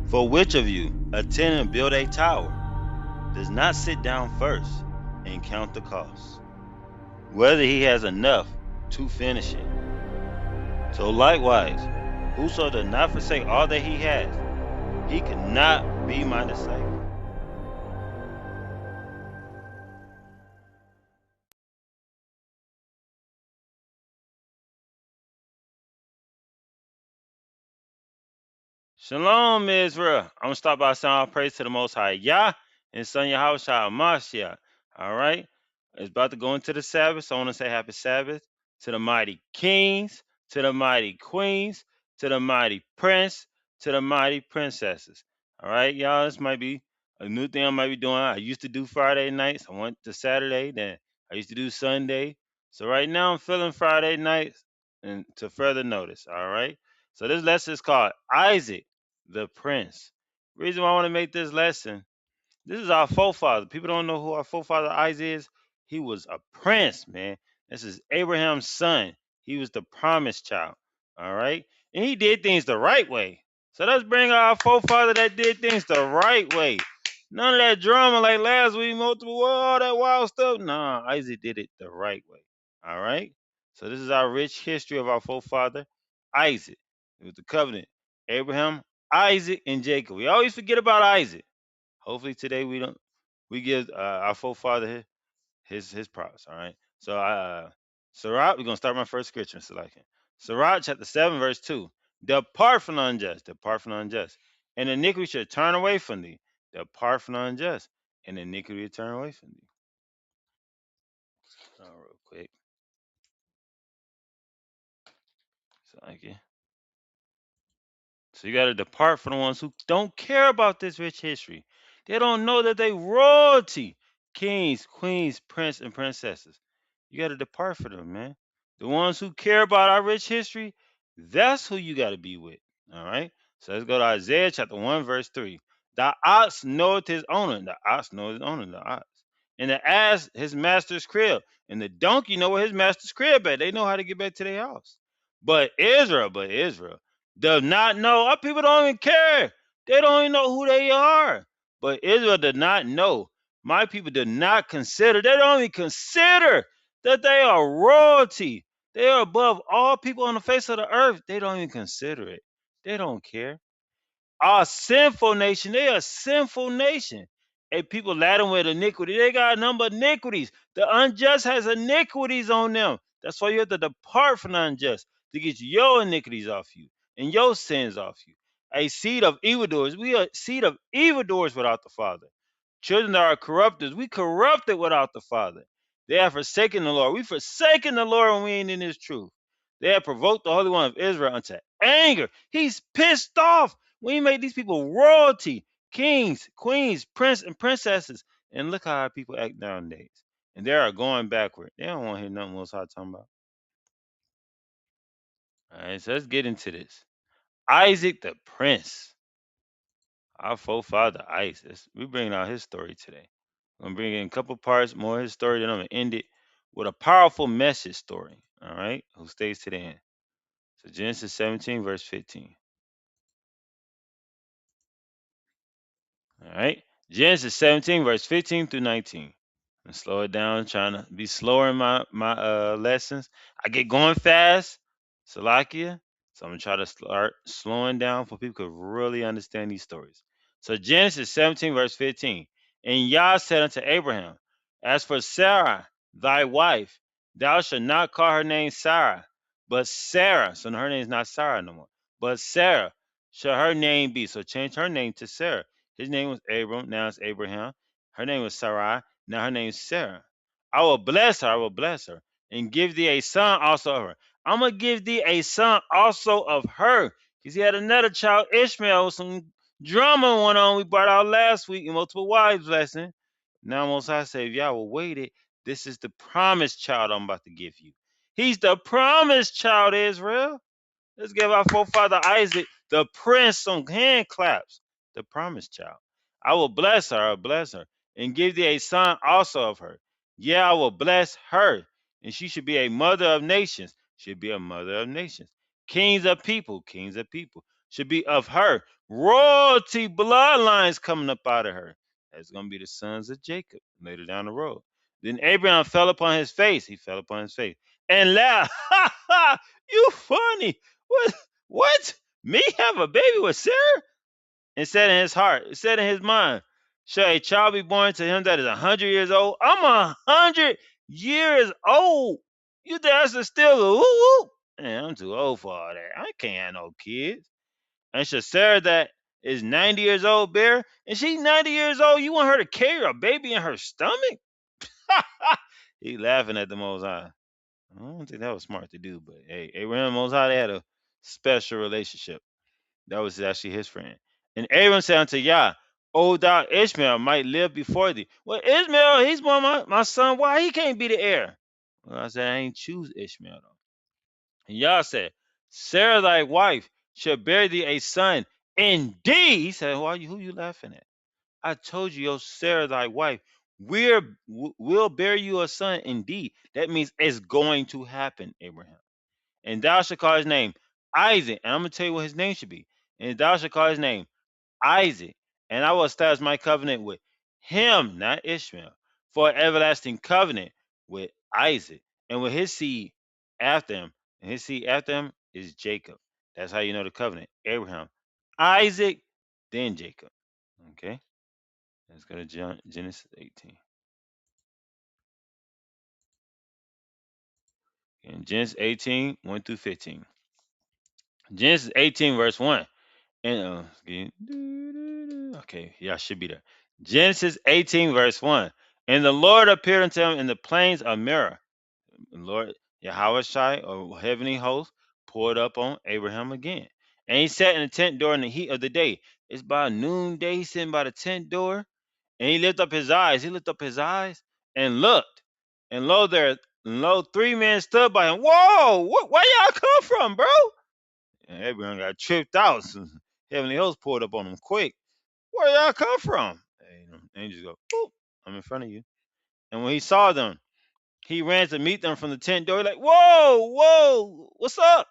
For which of you, attending to build a tower, does not sit down first and count the cost, whether he has enough to finish it? So likewise, whoso does not forsake all that he has, he cannot be my disciple. Shalom, Israel. I'm gonna start by saying all praise to the Most High Yah and Son Yahushua Mashiach. All right, it's about to go into the Sabbath, so I want to say Happy Sabbath to the mighty kings, to the mighty queens, to the mighty prince, to the mighty princesses. All right, y'all. This might be a new thing I might be doing. I used to do Friday nights. I went to Saturday. Then I used to do Sunday. So right now I'm feeling Friday nights, and to further notice. All right. So this lesson is called Isaac the Prince. Reason why I want to make this lesson, this is our forefather. People don't know who our forefather Isaac is. He was a prince, man. This is Abraham's son. He was the promised child. All right. And he did things the right way. So let's bring our forefather that did things the right way. None of that drama like last week, multiple all that wild stuff. Nah, Isaac did it the right way. All right. So this is our rich history of our forefather, Isaac. It was the covenant. Abraham, Isaac, and Jacob. We always forget about Isaac. Hopefully today we give our forefather his props. All right. So Sirach, we're gonna start my first scripture selection. Sirach chapter 7, verse 2. Depart from the unjust, depart from the unjust. And iniquity should turn away from thee. Depart from the unjust, and iniquity will turn away from thee. Real quick. So like it. So you got to depart from the ones who don't care about this rich history. They don't know that they royalty, kings, queens, prince, and princesses. You got to depart from them, man. The ones who care about our rich history, that's who you got to be with. All right. So let's go to Isaiah chapter 1, verse 3. The ox knoweth his owner. The ox knoweth his owner, the ox. And the ass his master's crib. And the donkey know where his master's crib at. They know how to get back to their house. But Israel does not know. Our people don't even care. They don't even know who they are. But Israel does not know. My people do not consider. They don't even consider that they are royalty. They are above all people on the face of the earth. They don't even consider it. They don't care. Our sinful nation, they are a sinful nation. A people laden with iniquity. They got a number of iniquities. The unjust has iniquities on them. That's why you have to depart from the unjust to get your iniquities off you and your sins off you. A seed of evildoers. We are a seed of evildoers without the Father. Children that are corrupters. We corrupted without the Father. They have forsaken the Lord. We forsaken the Lord when we ain't in His truth. They have provoked the Holy One of Israel unto anger. He's pissed off. We made these people royalty, kings, queens, prince, and princesses. And look how our people act nowadays. And they are going backward. They don't want to hear nothing else I'm talking about. All right, so let's get into this. Isaac the Prince, our forefather Isaac. We bringing out his story today. I'm gonna bring in a couple parts more of his story, then I'm gonna end it with a powerful message story. All right, who stays to the end. So Genesis 17, verse 15. All right. Genesis 17, verse 15 through 19. And slow it down, trying to be slower in my lessons. I get going fast, Salakia. So I'm gonna try to start slowing down for people to really understand these stories. So Genesis 17, verse 15. And Yah said unto Abraham, as for Sarah, thy wife, thou shalt not call her name Sarah, but Sarah. So her name is not Sarah no more. But Sarah shall her name be. So change her name to Sarah. His name was Abram, now it's Abraham. Her name was Sarai, now her name is Sarah. I will bless her, and give thee a son also of her. I'm going to give thee a son also of her. Because he had another child, Ishmael, with some drama went on. We brought out last week in multiple wives lesson. Now Most High say, if y'all will wait it, this is the promised child I'm about to give you. He's the promised child, Israel. Let's give our forefather Isaac, the prince, some hand claps. The promised child. I will bless her, and give thee a son also of her. Yeah, I will bless her, and she should be a mother of nations. Should be a mother of nations. Kings of people, kings of people. should be of her. Royalty bloodlines coming up out of her. That's going to be the sons of Jacob later down the road. Then Abraham fell upon his face. He fell upon his face and laughed. Ha ha! You funny. What? What? Me have a baby with Sarah? And said in his heart, it said in his mind, shall a child be born to him that is 100 years old? I'm 100 years old. You think that's still a woo woo? Man, I'm too old for all that. I can't have no kids. And shall Sarah that is 90 years old bear? And she's 90 years old. You want her to carry a baby in her stomach? He laughing at the Most High. I don't think that was smart to do, but hey, Abraham and Most High, they had a special relationship. That was actually his friend. And Abram said unto Yah, O thou Ishmael might live before thee. Well, Ishmael, he's born my son. Why he can't be the heir? Well, I said, I ain't choose Ishmael though. And Yah said, Sarah thy wife shall bear thee a son. Indeed. He said, who you laughing at? I told you, your Sarah thy wife will bear you a son indeed. That means it's going to happen, Abraham. And thou shalt call his name Isaac. And I'm going to tell you what his name should be. And thou shalt call his name Isaac. And I will establish my covenant with him, not Ishmael, for an everlasting covenant with Isaac and with his seed after him. And his seed after him is Jacob. That's how you know the covenant. Abraham, Isaac, then Jacob. Okay? Let's go to Genesis 18. In Genesis 18, 1 through 15. Genesis 18, verse 1. And okay, yeah, I should be there. Genesis 18, verse 1. And the Lord appeared unto him in the plains of Merah. Lord Yahweh Shai, or heavenly host, poured up on Abraham again. And he sat in the tent during the heat of the day. It's by noonday, he's sitting by the tent door. And he lifted up his eyes. He lifted up his eyes and looked. And lo, 3 men stood by him. Whoa, where y'all come from, bro? And Abraham got tripped out. So heavenly host poured up on him quick. Where y'all come from? And angels go, boop, I'm in front of you. And when he saw them, he ran to meet them from the tent door, like, whoa, whoa, what's up?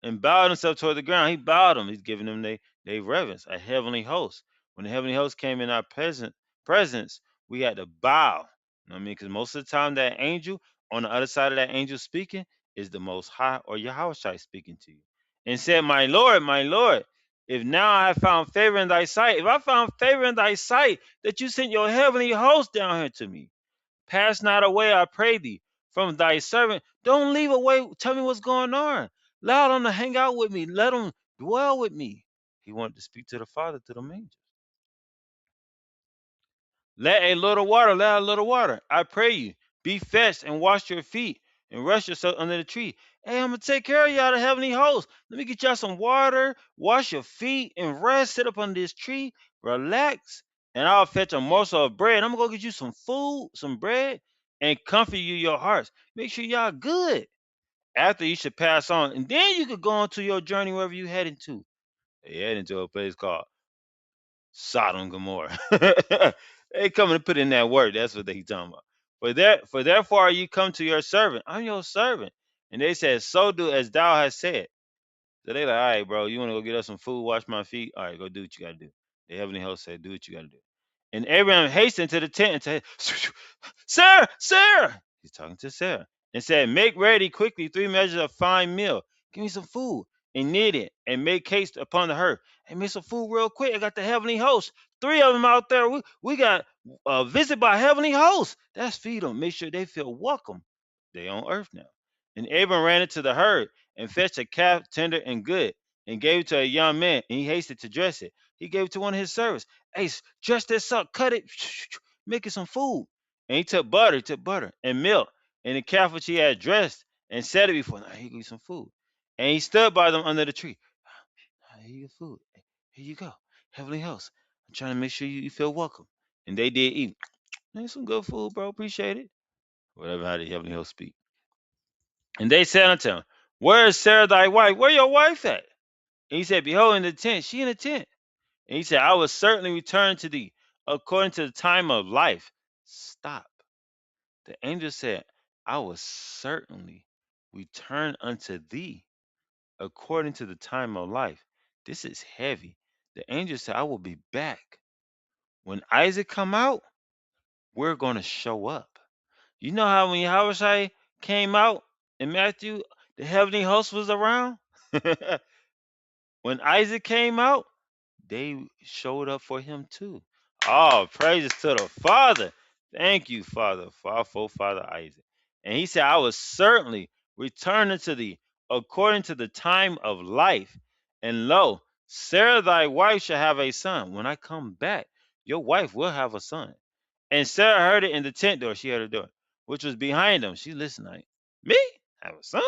And bowed himself toward the ground. He bowed them. He's giving them they reverence, a heavenly host. When the heavenly host came in our presence, we had to bow. You know what I mean? Because most of the time that angel, on the other side of that angel speaking, is the Most High or Yahweh Shai speaking to you. And said, my Lord, if now I have found favor in thy sight, if I found favor in thy sight, that you sent your heavenly host down here to me. Pass not away, I pray thee, from thy servant. Don't leave away. Tell me what's going on. Allow them to hang out with me. Let them dwell with me. He wanted to speak to the Father, to the angels. Let a little water. I pray you, be fetched and wash your feet and rest yourself under the tree. Hey, I'm gonna take care of y'all, the heavenly host. Let me get y'all some water, wash your feet, and rest. Sit up under this tree, relax, and I'll fetch a morsel of bread. I'm gonna go get you some food, some bread, and comfort you your hearts. Make sure y'all good. After you should pass on, and then you could go on to your journey wherever you heading to. They heading to a place called Sodom and Gomorrah. They coming to put in that word. That's what they talking about. For therefore you come to your servant. I'm your servant. And they said, so do as thou hast said. So they like, all right, bro, you want to go get us some food, wash my feet? All right, go do what you got to do. The heavenly host said, do what you got to do. And Abraham hastened to the tent and said, Sarah. He's talking to Sarah. And said, make ready quickly 3 measures of fine meal. Give me some food and knead it and make haste upon the herd. And make some food real quick. I got the heavenly host. 3 of them out there. We got a visit by heavenly host. That's feed them. Make sure they feel welcome. They on earth now. And Abram ran into the herd and fetched a calf tender and good and gave it to a young man. And he hasted to dress it. He gave it to one of his servants. Hey, dress this up, cut it, make it some food. And he took butter and milk and the calf which he had dressed and set it before them. Now, here you some food. And he stood by them under the tree. Here you food. Here you go. Heavenly host. I'm trying to make sure you feel welcome. And they did eat. That's some good food, bro. Appreciate it. Whatever how the heavenly host speak. And they said unto him, where is Sarah thy wife? Where your wife at? And he said, behold, in the tent. She in the tent. And he said, I will certainly return to thee according to the time of life. Stop. The angel said, I will certainly return unto thee according to the time of life. This is heavy. The angel said, I will be back. When Isaac come out, we're gonna show up. You know how when Yahushua came out in Matthew, the heavenly host was around? When Isaac came out, they showed up for him too. Oh, praises to the Father. Thank you, Father, for our forefather Isaac. And he said, I will certainly return unto thee according to the time of life. And lo, Sarah thy wife shall have a son. When I come back, your wife will have a son. And Sarah heard it in the tent door. She heard the door, which was behind them. She listened like, me? Have a son?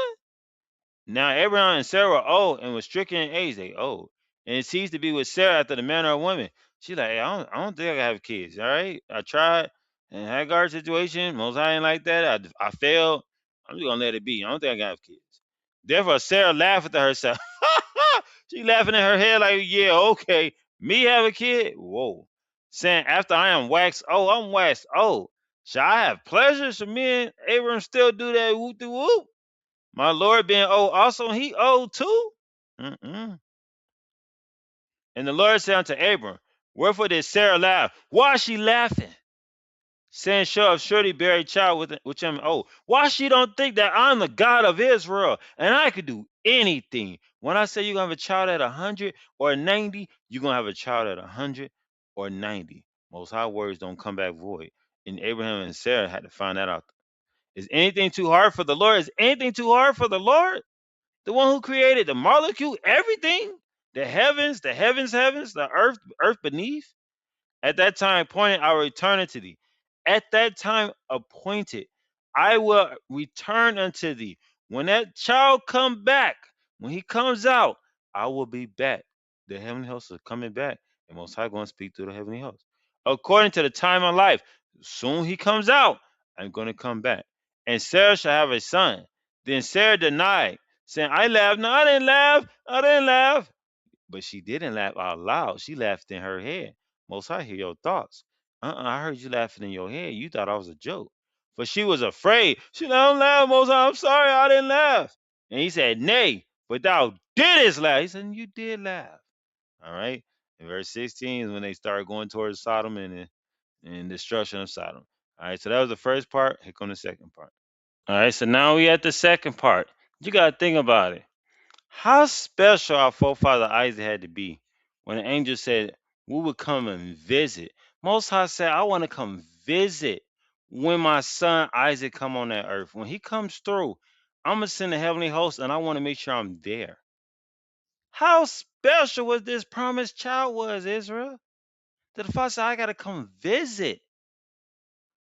Now Abraham and Sarah were old and was stricken in age. They old. And it ceased to be with Sarah after the manner of women. She like, hey, I don't think I can have kids. All right. I tried and Hagar situation. Most I ain't like that. I failed. I'm just gonna let it be. I don't think I can have kids. Therefore Sarah laughed at herself. She laughing in her head like, yeah, okay. Me have a kid? Whoa. Saying after I am waxed, oh, I'm waxed. Oh, shall I have pleasure? Should me and Abraham still do that whoop de whoop? My Lord being old also, he old too? Mm-mm. And the Lord said unto Abram, wherefore did Sarah laugh? Why is she laughing? Saying, shall of surely bear a child with which I'm old. Why she don't think that I'm the God of Israel and I could do anything? When I say you're gonna have a child at 100 or 90, you're gonna have a child at 100 or 90. Most high words don't come back void. And Abraham and Sarah had to find that out. Is anything too hard for the Lord? Is anything too hard for the Lord? The one who created the molecule, everything, the heavens, the earth beneath. At that time appointed, I will return unto thee. At that time appointed, I will return unto thee. When that child come back, when he comes out, I will be back. The heavenly hosts are coming back, and Most High going to speak through the heavenly hosts. According to the time of life, soon he comes out, I'm going to come back. And Sarah shall have a son. Then Sarah denied, saying, I laughed. No, I didn't laugh. I didn't laugh. But she didn't laugh out loud. She laughed in her head. Most High hear your thoughts. I heard you laughing in your head. You thought I was a joke. For she was afraid. She said, don't laugh, Most High. I'm sorry, I didn't laugh. And he said, nay, but thou didst laugh. He said, you did laugh. All right. In verse 16 is when they started going towards Sodom and destruction of Sodom. All right. So that was the first part. Here comes the second part. All right. So now we at the second part. You got to think about it. How special our forefather Isaac had to be when the angel said, we would come and visit. Most High said, I want to come visit when my son Isaac come on that earth. When he comes through, I'm going to send the heavenly host and I want to make sure I'm there. How special was this promised child was, Israel? That the father said, I got to come visit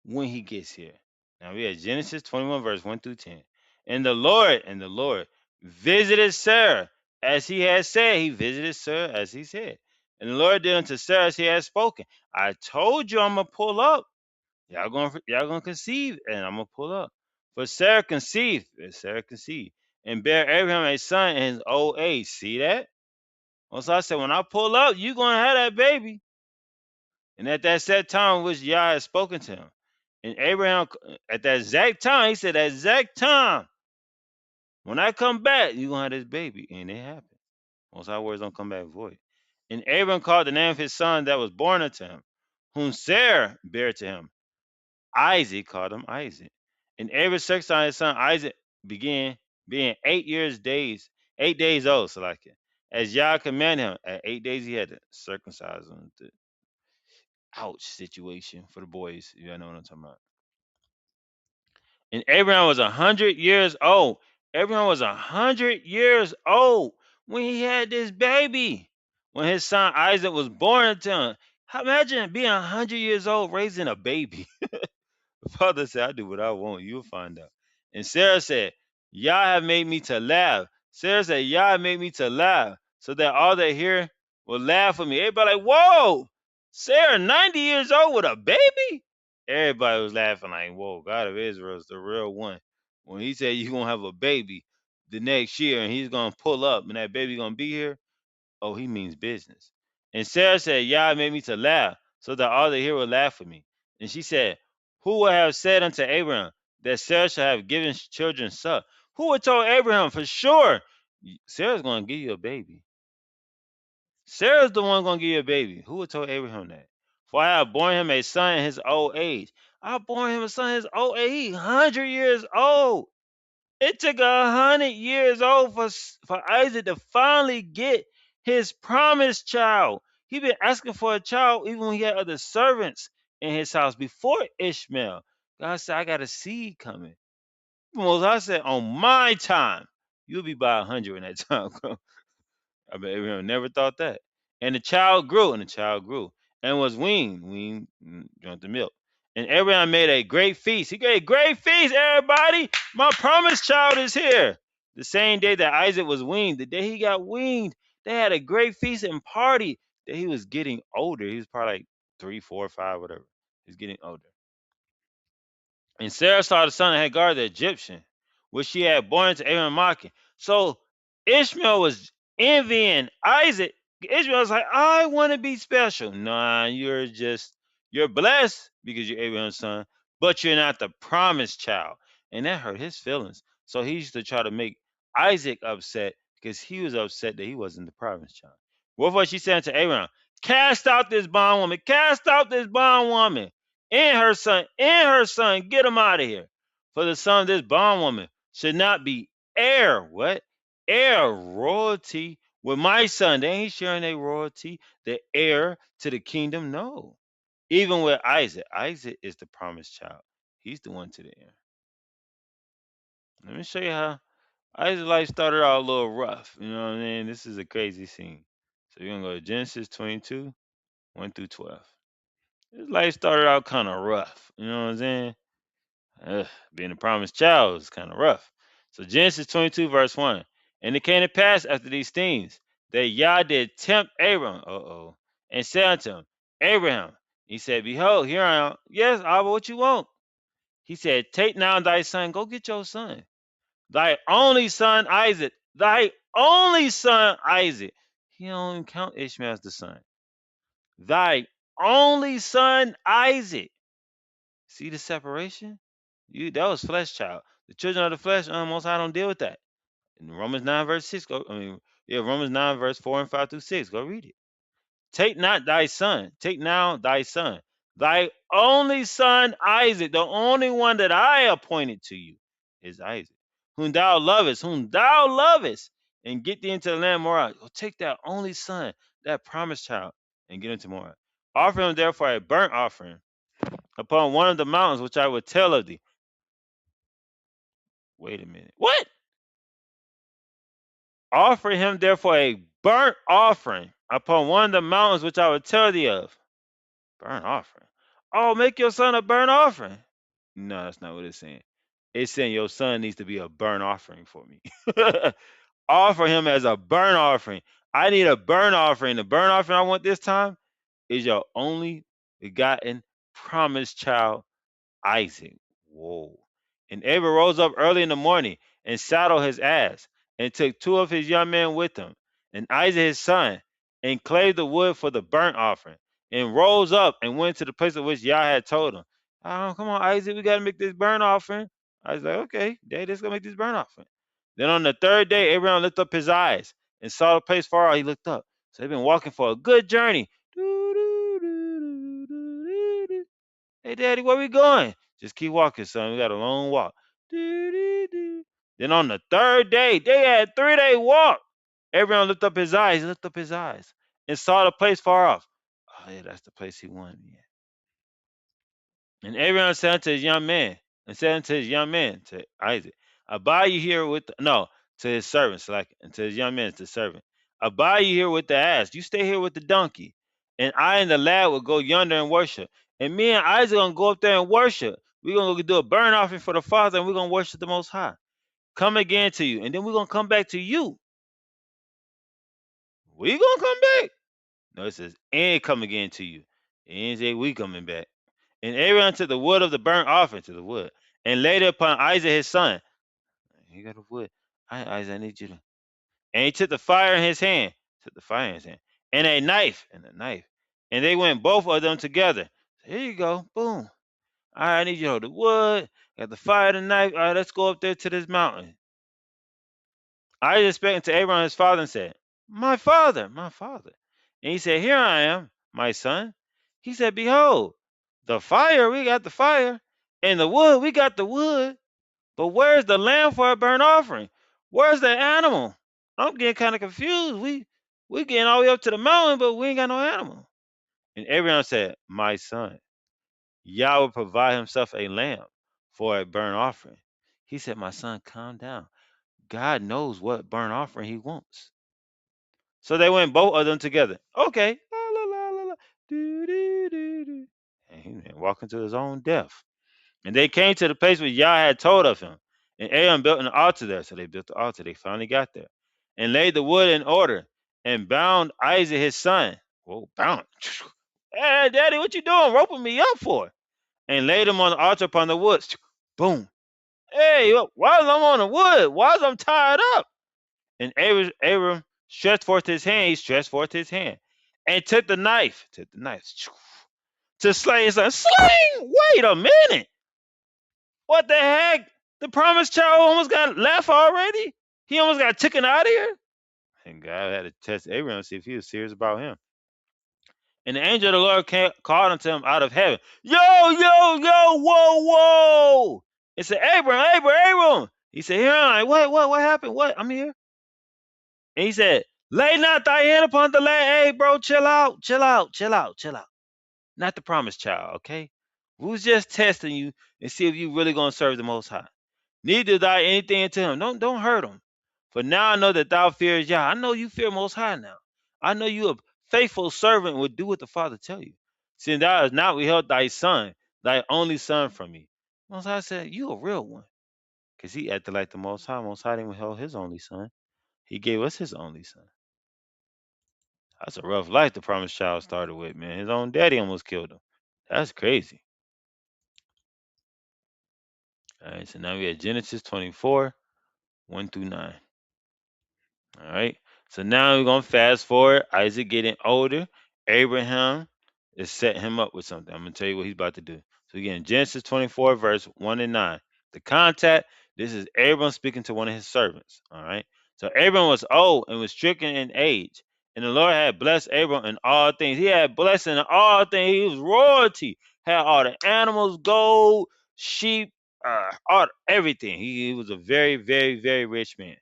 when he gets here. Now we have Genesis 21, verse 1 through 10. And the Lord visited Sarah as he had said. He visited Sarah as he said. And the Lord did unto Sarah as he had spoken. I told you I'm gonna pull up. Y'all gonna conceive, and I'm gonna pull up. For Sarah conceived, and bare Abraham a son in his old age. See that? Also I said, when I pull up, you gonna have that baby. And at that set time which Yah had spoken to him. And Abraham, at that exact time, he said, that exact time, when I come back, you're going to have this baby. And it happened. Most our words don't come back void. And Abraham called the name of his son that was born unto him, whom Sarah bare to him. Isaac called him Isaac. And Abraham circumcised his son Isaac began being 8 days old, so like it. As Yah commanded him, at 8 days he had to circumcise him. The ouch situation for the boys. You know what I'm talking about. And Abraham was 100 years old. Abraham was 100 years old when he had this baby. When his son Isaac was born to him. Imagine being 100 years old raising a baby. The father said, I do what I want. You'll find out. And Sarah said, Yah have made me to laugh. Sarah said, Yah have made me to laugh, so that all that hear will laugh at me. Everybody like, whoa, Sarah, 90 years old with a baby? Everybody was laughing like, whoa, God of Israel is the real one. When he said you're going to have a baby the next year and he's going to pull up and that baby going to be here, oh, he means business. And Sarah said, Yah made me to laugh, so that all that hear will laugh at me. And she said, who will have said unto Abraham that Sarah shall have given children suck? Who would told Abraham for sure, Sarah's going to give you a baby? Sarah's the one gonna give you a baby. Who would tell Abraham that? For I have borne him a son in his old age. I born him a son in his old age. He 100 years old. It took 100 years old for Isaac to finally get his promised child. He been asking for a child even when he had other servants in his house before Ishmael. God said, I got a seed coming. I said, on my time, you'll be by 100 when that time comes. I bet Abraham never thought that. And the child grew, and the child grew, and was weaned, drank the milk. And Abraham made a great feast. He gave a great feast, everybody. My promised child is here. The same day that Isaac was weaned, the day he got weaned, they had a great feast and party. That he was getting older. He was probably like 3, 4, 5, whatever. He's getting older. And Sarah saw the son of Hagar the Egyptian, which she had born to Abraham mocking. So Ishmael was envying Isaac. Ishmael was like, I want to be special. Nah, you're blessed because you're Abraham's son, but you're not the promised child. And that hurt his feelings. So he used to try to make Isaac upset because he was upset that he wasn't the promised child. Wherefore she said to Abraham, cast out this bondwoman, cast out this bondwoman and her son, get them out of here. For the son of this bondwoman should not be heir, what? Heir royalty with my son. They ain't sharing their royalty, the heir to the kingdom. No. Even with Isaac. Isaac is the promised child. He's the one to the heir. Let me show you how Isaac's life started out a little rough. You know what I mean? This is a crazy scene. So you're gonna go to Genesis 22, 1 through 12. His life started out kind of rough. You know what I'm saying? Being a promised child is kind of rough. So Genesis 22, verse 1. And it came to pass after these things that Yah did tempt Abram, and said unto him, Abraham, he said, behold, here I am. Yes, Abba, what you want? He said, take now thy son, go get your son. Thy only son Isaac. Thy only son Isaac. He don't even count Ishmael as the son. Thy only son Isaac. See the separation? That was flesh child. The children of the flesh, Most High don't deal with that. In Romans 9 verse 6, Romans 9 verse 4 and 5 through 6. Go read it. Take not thy son. Take now thy son. Thy only son Isaac, the only one that I appointed to you is Isaac, whom thou lovest, and get thee into the land Moriah. Take that only son, that promised child, and get into Moriah. Offer him therefore a burnt offering upon one of the mountains which I will tell of thee. Wait a minute. What? Offer him therefore a burnt offering upon one of the mountains which I will tell thee of. Burnt offering. Oh, make your son a burnt offering. No, that's not what it's saying. It's saying your son needs to be a burnt offering for me. Offer him as a burnt offering. I need a burnt offering. The burnt offering I want this time is your only begotten promised child, Isaac. Whoa. And Abel rose up early in the morning and saddled his ass and took two of his young men with him and Isaac his son and clave the wood for the burnt offering and rose up and went to the place of which Yah had told him. Oh, come on, Isaac, we got to make this burnt offering. I was like, okay, Daddy, let's go make this burnt offering. Then on the third day, Abraham lifted up his eyes and saw the place far off. He looked up. So they've been walking for a good journey. Hey, Daddy, where we going? Just keep walking, son. We got a long walk. Then on the third day, they had 3-day walk. Abraham lifted up his eyes, and saw the place far off. Oh, yeah, that's the place he wanted me at. And Abraham said unto his young man, to Isaac, abide you here with, to his servants, and to his young man, to the servant. Abide you here with the ass. You stay here with the donkey. And I and the lad will go yonder and worship. And me and Isaac gonna go up there and worship. We're gonna do a burnt offering for the Father, and we're gonna worship the Most High. Come again to you, and then we're gonna come back to you. We gonna come back. No, it says, and come again to you. It ain't say we coming back. And Abraham took the wood of the burnt offering, to the wood, and laid it upon Isaac his son. You got the wood. Isaac, I need you to. And he took the fire in his hand, and a knife, and they went both of them together. Here you go, boom. All right, I need you to hold the wood, got the fire, the knife. All right, let's go up there to this mountain. Isaac spake unto Abraham his father and said, My father, my father. And he said, Here I am, my son. He said, Behold, the fire, we got the fire, and the wood, we got the wood. But where's the lamb for a burnt offering? Where's the animal? I'm getting kind of confused. We getting all the way up to the mountain, but we ain't got no animal. And Abraham said, My son, Yah will provide himself a lamb for a burnt offering. He said, My son, calm down. God knows what burnt offering he wants. So they went both of them together. Okay. La, la, la, la, la. Do, do, do, do. And he went walking to his own death. And they came to the place where Yah had told of him. And Aaron built an altar there. So they built the altar. They finally got there. And laid the wood in order. And bound Isaac his son. Whoa, bound. Hey, daddy, what you doing? Roping me up for? And laid him on the altar upon the wood. Boom. Hey, why am I on the wood? Why is I'm tied up? And Abram stretched forth his hand. He stretched forth his hand. And took the knife. To slay his son. Sling! Wait a minute. What the heck? The promised child almost got left already? He almost got taken out of here? And God had to test Abraham to see if he was serious about him. And the angel of the Lord called unto him out of heaven. Yo, yo, yo, whoa, whoa. It said, Abram. He said, here I am. What happened? What? I'm here. And he said, lay not thy hand upon the lad. Hey, bro, chill out. Not the promised child, okay? We was just testing you and see if you really going to serve the Most High. Neither thy anything to him. Don't hurt him. For now I know that thou fears Yah. I know you fear Most High now. I know you a faithful servant and would do what the Father tell you. Since thou hast not withheld thy son, thy only son from me. Most High said, you a real one. Because he acted like the Most High. Most High didn't withhold his only son. He gave us his only son. That's a rough life the promised child started with, man. His own daddy almost killed him. That's crazy. All right, so now we have Genesis 24, 1 through 9. All right. So now we're going to fast forward. Isaac getting older. Abraham is setting him up with something. I'm going to tell you what he's about to do. So again, Genesis 24, verse 1 and 9. The contact, this is Abram speaking to one of his servants. All right. So Abram was old and was stricken in age. And the Lord had blessed Abram in all things. He had blessing in all things. He was royalty. Had all the animals, gold, sheep, everything. He was a very, very, very rich man.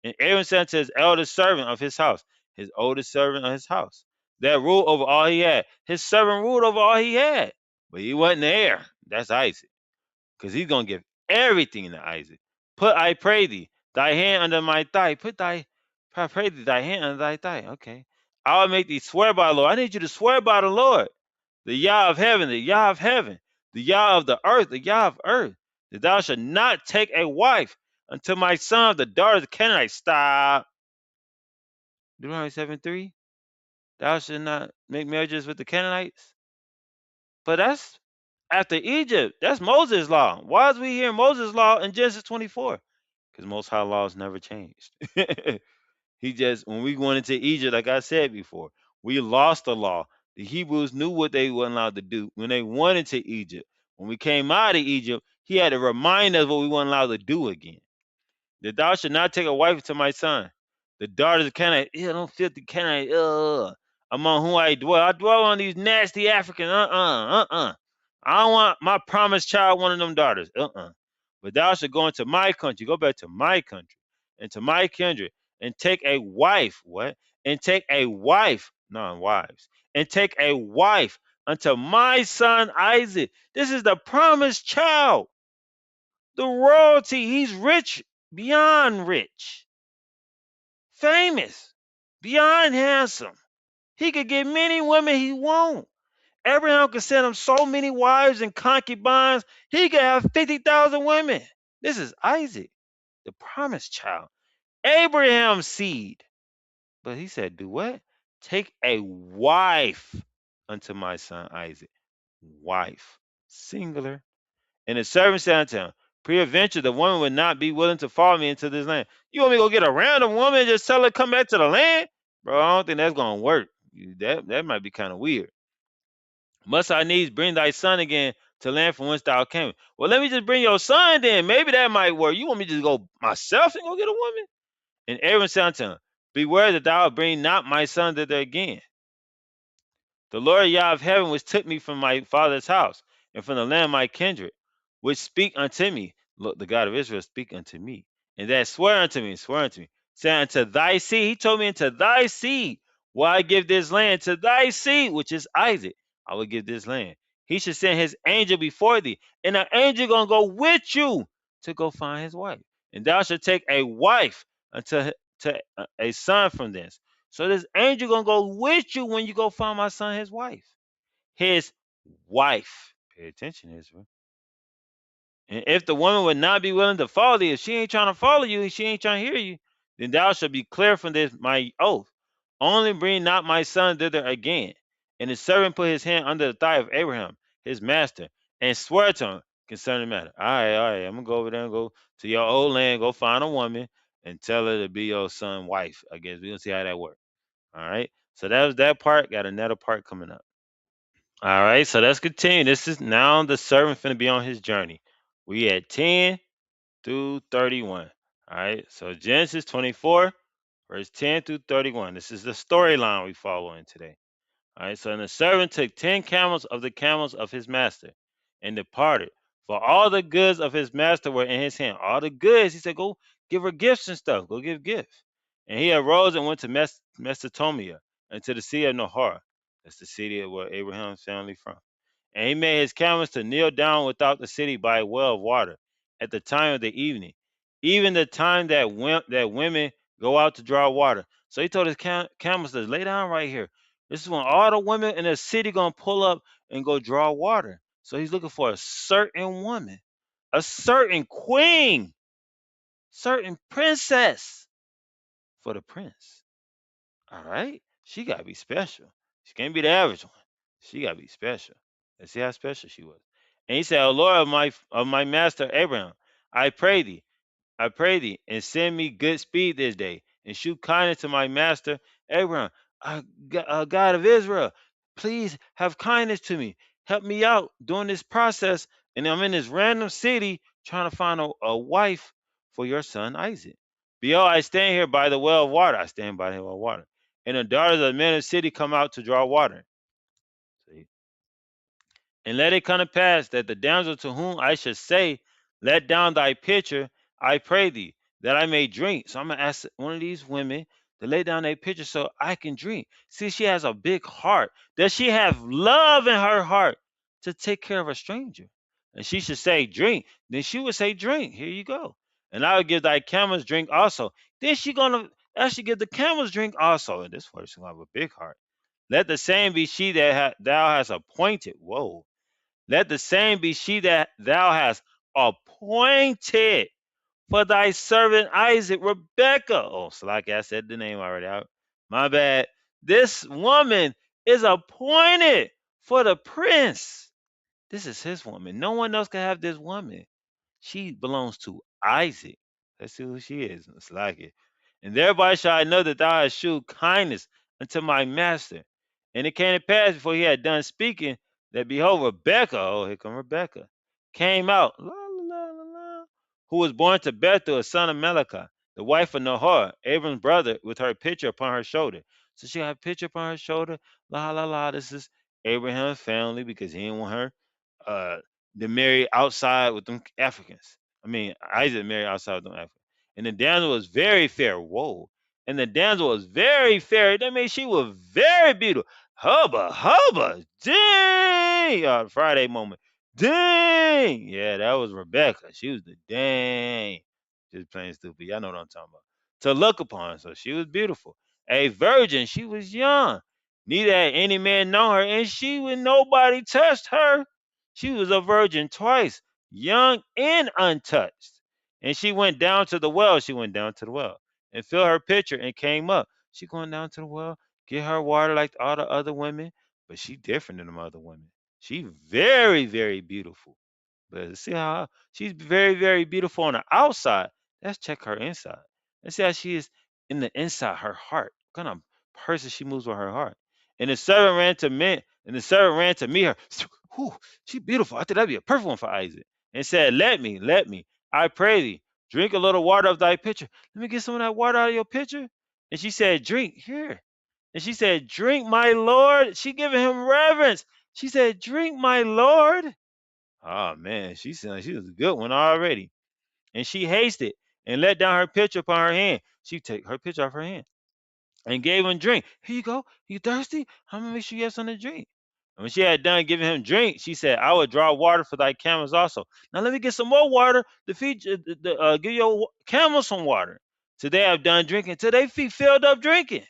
And Aaron said to his eldest servant of his house, his oldest servant of his house, that ruled over all he had. His servant ruled over all he had, but he wasn't there. That's Isaac, because he's going to give everything to Isaac. Put, I pray thee, thy hand under my thigh. I pray thee, thy hand under thy thigh. Okay. I will make thee swear by the Lord. I need you to swear by the Lord, the Yah of heaven, the Yah of heaven, the Yah of the earth, the Yah of earth, that thou shalt not take a wife until my son of the daughters of Canaanites. Stop. Deuteronomy 7:3. Thou shalt not make marriages with the Canaanites. But that's after Egypt. That's Moses' law. Why is we hearing Moses' law in Genesis 24? Because Most High laws never changed. He just, when we went into Egypt, like I said before, we lost the law. The Hebrews knew what they weren't allowed to do when they went into Egypt. When we came out of Egypt, he had to remind us what we weren't allowed to do again. That thou should not take a wife to my son. The daughters of Canaanite, don't filthy Canaanite, among whom I dwell. I dwell on these nasty Africans, I don't want my promised child, one of them daughters, But thou should go into my country, go back to my country, and to my kindred, and take a wife, what? And take a wife, non-wives, and take a wife unto my son Isaac. This is the promised child. The royalty, he's rich, beyond rich, famous, beyond handsome. He could get many women he won't. Abraham could send him so many wives and concubines, he could have 50,000 women. This is Isaac, the promised child, Abraham's seed. But he said, do what? Take a wife unto my son Isaac. Wife, singular. And the servant said unto him, peradventure the woman would not be willing to follow me into this land. You want me to go get a random woman and just tell her to come back to the land? Bro, I don't think that's going to work. That might be kind of weird. Must I needs bring thy son again to land from whence thou came? Well, let me just bring your son then. Maybe that might work. You want me to just go myself and go get a woman? And Aaron said unto him, beware that thou bring not my son thither again. The Lord Yah of heaven, which took me from my father's house and from the land of my kindred, which speak unto me, look, the God of Israel speak unto me, and that swear unto me, saying unto thy seed, he told me, unto thy seed will I give this land, to thy seed, which is Isaac, I will give this land. He should send his angel before thee, and the angel gonna go with you to go find his wife, and thou shalt take a wife unto to a son from this. So this angel gonna go with you when you go find my son his wife. His wife. Pay attention, Israel. And if the woman would not be willing to follow thee, if she ain't trying to follow you and she ain't trying to hear you, then thou shalt be clear from this my oath. Only bring not my son thither again. And his servant put his hand under the thigh of Abraham, his master, and swear to him concerning the matter. All right, I'm gonna go over there and go to your old land, go find a woman and tell her to be your son's wife. I guess we're gonna see how that works. All right. So that was that part. Got another part coming up. All right. So let's continue. This is now the servant finna be on his journey. We at 10 through 31. All right. So Genesis 24, verse 10 through 31. This is the storyline we following today. All right. So and the servant took 10 camels of the camels of his master and departed. For all the goods of his master were in his hand. All the goods. He said, go give her gifts and stuff. Go give gifts. And he arose and went to Mesopotamia and to the sea of Nahor. That's the city where Abraham's family from. And he made his camels to kneel down without the city by a well of water at the time of the evening, even the time that women go out to draw water. So he told his camels to lay down right here. This is when all the women in the city gonna pull up and go draw water. So he's looking for a certain woman, a certain queen, certain princess for the prince. All right, she gotta be special. She can't be the average one. She gotta be special. Let's see how special she was. And he said, "O Lord of my master Abraham, I pray thee, I pray thee, and send me good speed this day, and shew kindness to my master Abraham, God of Israel. Please have kindness to me. Help me out during this process. And I'm in this random city trying to find a wife for your son Isaac. Behold, I stand here by the well of water. I stand by the well of water. And the daughters of the men of the city come out to draw water. See? And let it come to pass that the damsel to whom I should say, let down thy pitcher, I pray thee, that I may drink. So I'm gonna ask one of these women to lay down a pitcher so I can drink. See, she has a big heart. Does she have love in her heart to take care of a stranger? And she should say, drink. Then she would say, drink. Here you go. And I will give thy camels drink also. Then she gonna actually give the camels drink also. And this person will have a big heart. Let the same be she that thou hast appointed. Whoa. Let the same be she that thou hast appointed for thy servant Isaac, Rebecca. Oh, so like I said the name already. My bad. This woman is appointed for the prince. This is his woman. No one else can have this woman. She belongs to Isaac. Let's see who she is. It's like it. And thereby shall I know that thou hast shewed kindness unto my master. And it came to pass before he had done speaking that behold, Rebecca, oh, here come Rebecca, came out, la, la, la, la, who was born to Bethuel, a son of Melechah, the wife of Nahor, Abram's brother, with her pitcher upon her shoulder. So she had a pitcher upon her shoulder. La la la. This is Abraham's family because he didn't want her to marry outside with them Africans. I mean, Isaac married outside with them Africans. And the damsel was very fair. Whoa. And the damsel was very fair. That means she was very beautiful. Hubba, hubba. Dang. Friday moment. Dang. Yeah, that was Rebecca. She was the dang. Just plain stupid. Y'all know what I'm talking about. To look upon. So she was beautiful. A virgin. She was young. Neither had any man known her, and she would nobody touched her. She was a virgin twice, young and untouched. And she went down to the well. She went down to the well and filled her pitcher and came up. She going down to the well, get her water like all the other women, but she different than them other women. She very, very beautiful. But see how she's very, very beautiful on the outside. Let's check her inside. Let's see how she is in the inside, her heart. What kind of person she moves with her heart. And the servant ran to men, and the servant ran to meet her. Whew, she beautiful. I think that'd be a perfect one for Isaac. And said, let me, I pray thee, drink a little water of thy pitcher. Let me get some of that water out of your pitcher. And she said, drink here. And she said, "Drink, my lord." She giving him reverence. She said, "Drink, my lord." Oh man, she said she was a good one already. And she hasted and let down her pitcher upon her hand. She took her pitcher off her hand and gave him drink. "Here you go. You thirsty? I'm gonna make sure you have something to drink." And when she had done giving him drink, she said, "I will draw water for thy camels also. Now let me get some more water to feed give your camels some water. Till they have done drinking, till they feet filled up drinking."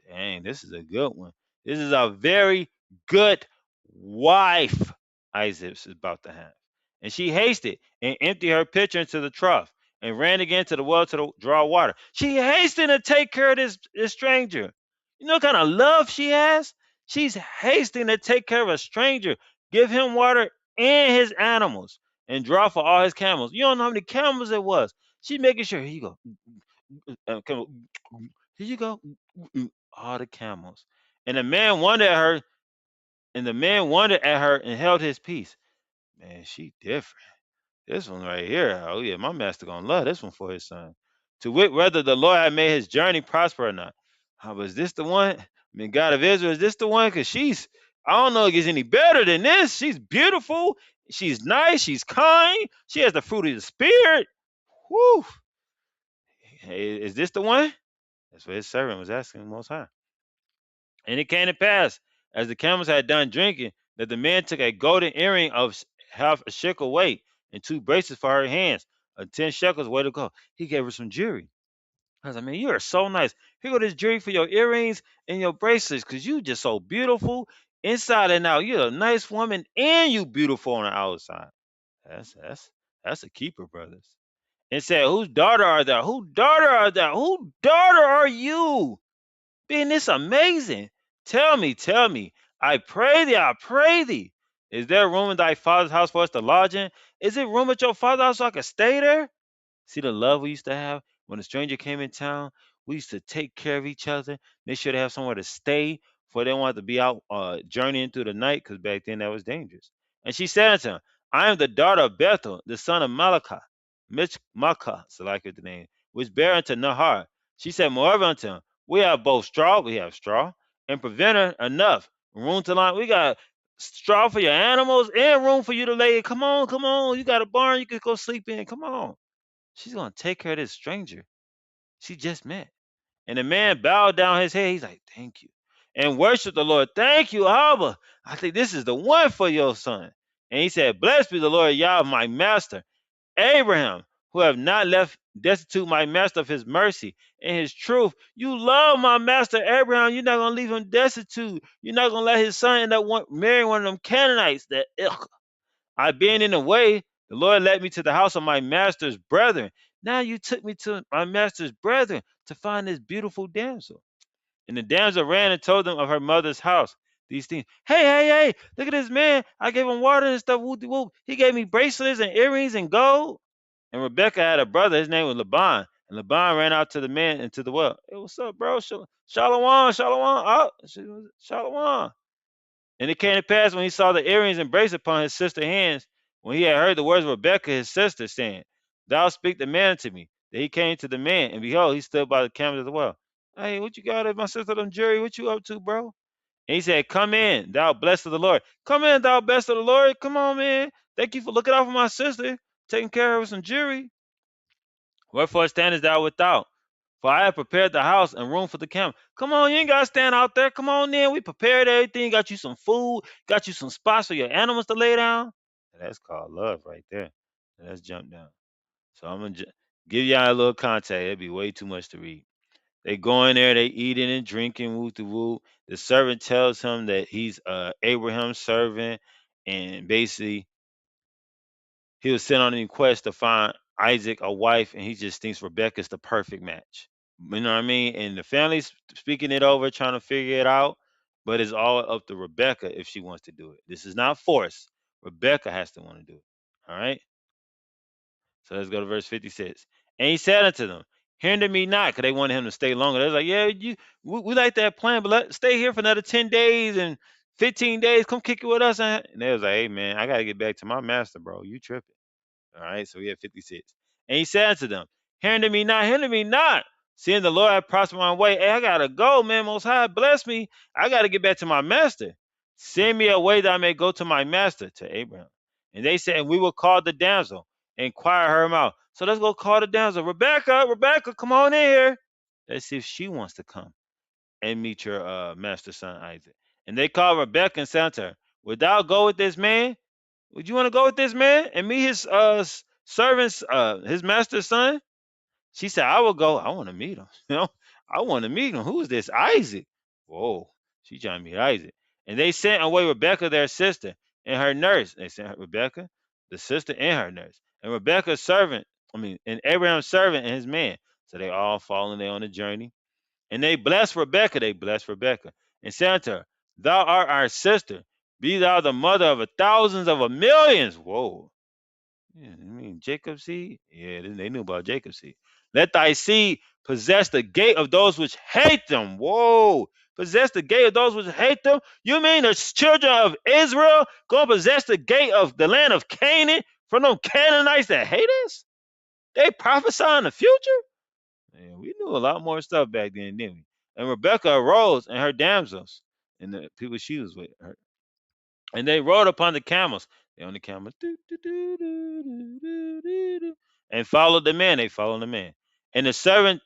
Dang, this is a good one. This is a very good wife Isaac is about to have. And she hasted and emptied her pitcher into the trough and ran again to the well to draw water. She hastened to take care of this stranger. You know what kind of love she has? She's hasting to take care of a stranger, give him water and his animals, and draw for all his camels. You don't know how many camels it was. She's making sure, here you go. Here you go. All the camels. And the man wondered at her, and the man wondered at her and held his peace. Man, she different. This one right here. Oh yeah, my master gonna love this one for his son. To wit, whether the Lord had made his journey prosper or not. Was this the one? I mean, God of Israel, is this the one? Cause I don't know if it gets any better than this. She's beautiful. She's nice. She's kind. She has the fruit of the spirit. Whew. Hey, is this the one? That's what his servant was asking the Most High. And it came to pass, as the camels had done drinking, that the man took a golden earring of half a shekel weight and two bracelets for her hands, of 10 shekels weight of gold. He gave her some jewelry. I was like, man, you are so nice. Here go this jewelry for your earrings and your bracelets, because you just so beautiful inside and out. You're a nice woman and you beautiful on the outside. That's a keeper, brothers. And said, whose daughter are thou? Whose daughter are thou? Whose daughter are you? Being this amazing. Tell me, I pray thee. Is there room in thy father's house for us to lodge in? Is it room at your father's house so I can stay there? See the love we used to have when a stranger came in town. We used to take care of each other, make sure they have somewhere to stay, for they didn't want to be out journeying through the night, because back then that was dangerous. And she said unto him, I am the daughter of Bethel, the son of Malachah, Michmacah, so like the name, which bare unto Nahar. She said, moreover unto him, we have both straw, and provender enough, room to line. We got straw for your animals and room for you to lay. Come on, come on. You got a barn you could go sleep in. Come on. She's gonna take care of this stranger she just met. And the man bowed down his head. He's like, thank you. And worship the Lord. Thank you, Abba. I think this is the one for your son. And he said, blessed be the Lord Yah, my master, Abraham, who have not left destitute my master of his mercy and his truth. You love my master Abraham. You're not going to leave him destitute. You're not going to let his son end up marrying one of them Canaanites. I being in the way, the Lord led me to the house of my master's brethren. Now you took me to my master's brethren to find this beautiful damsel. And the damsel ran and told them of her mother's house these things. Hey, look at this man. I gave him water and stuff. Whoop, whoop. He gave me bracelets and earrings and gold. And Rebecca had a brother. His name was Laban. And Laban ran out to the man into the well. Hey, what's up, bro? Shalom. Oh, shalom. And it came to pass when he saw the earrings and bracelets upon his sister's hands, when he had heard the words of Rebekah his sister, saying, thou speak the man to me. That he came to the man, and behold, he stood by the camels of the well. Hey, what you got at my sister, them jury? What you up to, bro? And he said, come in, thou blessed of the Lord. Come in, thou blessed of the Lord. Come on, man. Thank you for looking out for my sister, taking care of some jury. Wherefore standest thou without? For I have prepared the house and room for the camel. Come on, you ain't gotta stand out there. Come on in. We prepared everything. Got you some food. Got you some spots for your animals to lay down. That's called love right there. Let's jump down. So I'm gonna give y'all a little context. It'd be way too much to read. They go in there, they eating and drinking, woo to woo. The servant tells him that he's Abraham's servant, and basically he was sent on a quest to find Isaac a wife, and he just thinks Rebecca's the perfect match. You know what I mean? And the family's speaking it over, trying to figure it out, but it's all up to Rebecca if she wants to do it. This is not forced. Rebecca has to want to do it. All right. So let's go to verse 56. And he said unto them, hinder me not, because they wanted him to stay longer. They're like, yeah, we like that plan, but stay here for another 10 days and 15 days. Come kick it with us. And they was like, hey, man, I got to get back to my master, bro. You tripping. All right. So we have 56. And he said unto them, hinder me not, Seeing the Lord had prospered my way, hey, I gotta go, man. Most High bless me. I gotta get back to my master. Send me away that I may go to my master, to Abraham. And they said, and we will call the damsel, inquire her out. So let's go call the damsel. Rebecca, Rebecca, come on in here. Let's see if she wants to come and meet your master son Isaac. And they called Rebecca and said to her, would thou go with this man? Would you want to go with this man and meet his servants, his master's son? She said, I will go. I want to meet him. I want to meet him. Who is this? Isaac. Whoa. She trying to meet Isaac. And they sent away Rebecca, their sister, and her nurse. They sent Rebecca, the sister, and her nurse. And Rebecca's servant, and Abraham's servant and his man. So they all fallen there on the journey. And they blessed Rebecca, and said unto her, thou art our sister. Be thou the mother of a thousands of a millions. Whoa. Yeah, Jacob's seed? Yeah, they knew about Jacob's seed. Let thy seed possess the gate of those which hate them. Whoa. Possess the gate of those which hate them? You mean the children of Israel go possess the gate of the land of Canaan from them Canaanites that hate us? They prophesy in the future? Man, we knew a lot more stuff back then, didn't we? And Rebecca arose and her damsels and the people she was with her. And they rode upon the camels. They on the camels. And followed the man. They followed the man. And the servant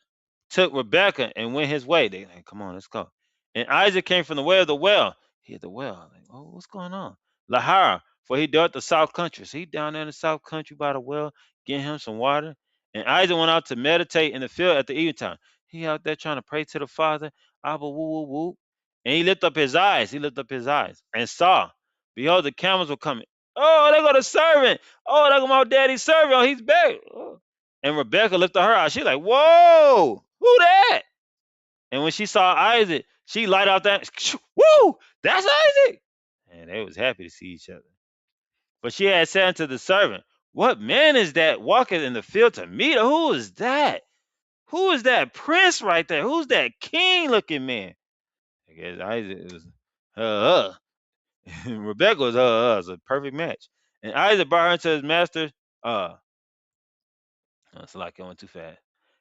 took Rebecca and went his way. They like, come on, let's go. And Isaac came from the way of the well. He at the well. Like, oh, what's going on? Lahara, for he dwelt the south country. So he down there in the south country by the well, getting him some water. And Isaac went out to meditate in the field at the evening time. He out there trying to pray to the Father. Abba, woo, woo, woo. And he lifted up his eyes. He lifted up his eyes and saw, behold, the camels were coming. Oh, they got a servant. Oh, they got my daddy's servant. Oh, he's back. Oh. And Rebecca lifted her eyes. She's like, whoa, who that? And when she saw Isaac, she light out that, woo, that's Isaac. And they was happy to see each other. But she had said unto the servant, what man is that walking in the field to meet her? Who is that? Who is that prince right there? Who's that king looking man? I guess Isaac was Rebecca was was a perfect match. And Isaac brought her to his master. It's like going too fast.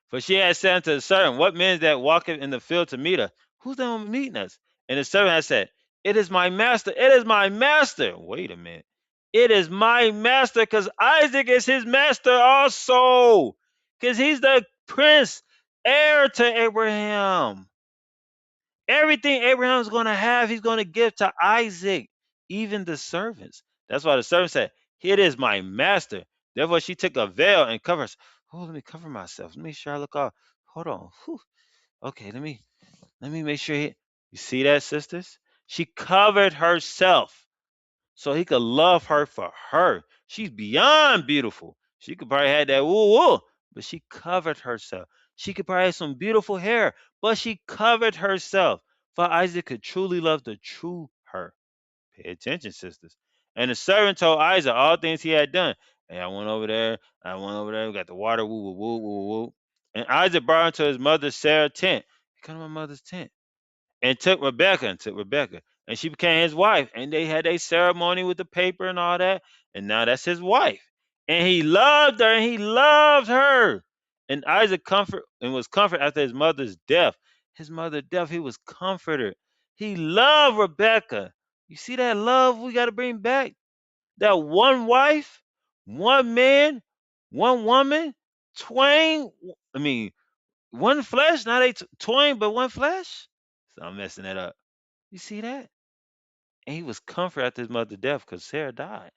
For she had said unto the servant, what man is that walketh in the field to meet her? Who's that one meeting us? And the servant had said, it is my master. It is my master. Wait a minute. It is my master, because Isaac is his master also. Because he's the prince, heir to Abraham. Everything Abraham's going to have, he's going to give to Isaac, even the servants. That's why the servant said, it is my master. Therefore, she took a veil and covers. Oh, let me cover myself. Let me make sure I look all. Hold on. Whew. Okay, let me make sure. You see that, sisters? She covered herself so he could love her for her. She's beyond beautiful. She could probably have that woo woo, but she covered herself. She could probably have some beautiful hair, but she covered herself. For Isaac could truly love the true her. Pay attention, sisters. And the servant told Isaac all things he had done. Hey, I went over there. We got the water. Woo, woo, woo, woo, woo. And Isaac brought him to his mother Sarah's tent. Come to my mother's tent and took Rebecca, and she became his wife. And they had a ceremony with the paper and all that, and now that's his wife. And he loved her, and he loved her. And Isaac was comforted after his mother's death. His mother's death, he was comforted. He loved Rebecca. You see that love we got to bring back? That one wife, one man, one woman, twain. I mean, one flesh, not twain, but one flesh. So I'm messing that up. You see that? And he was comforted after his mother's death because Sarah died.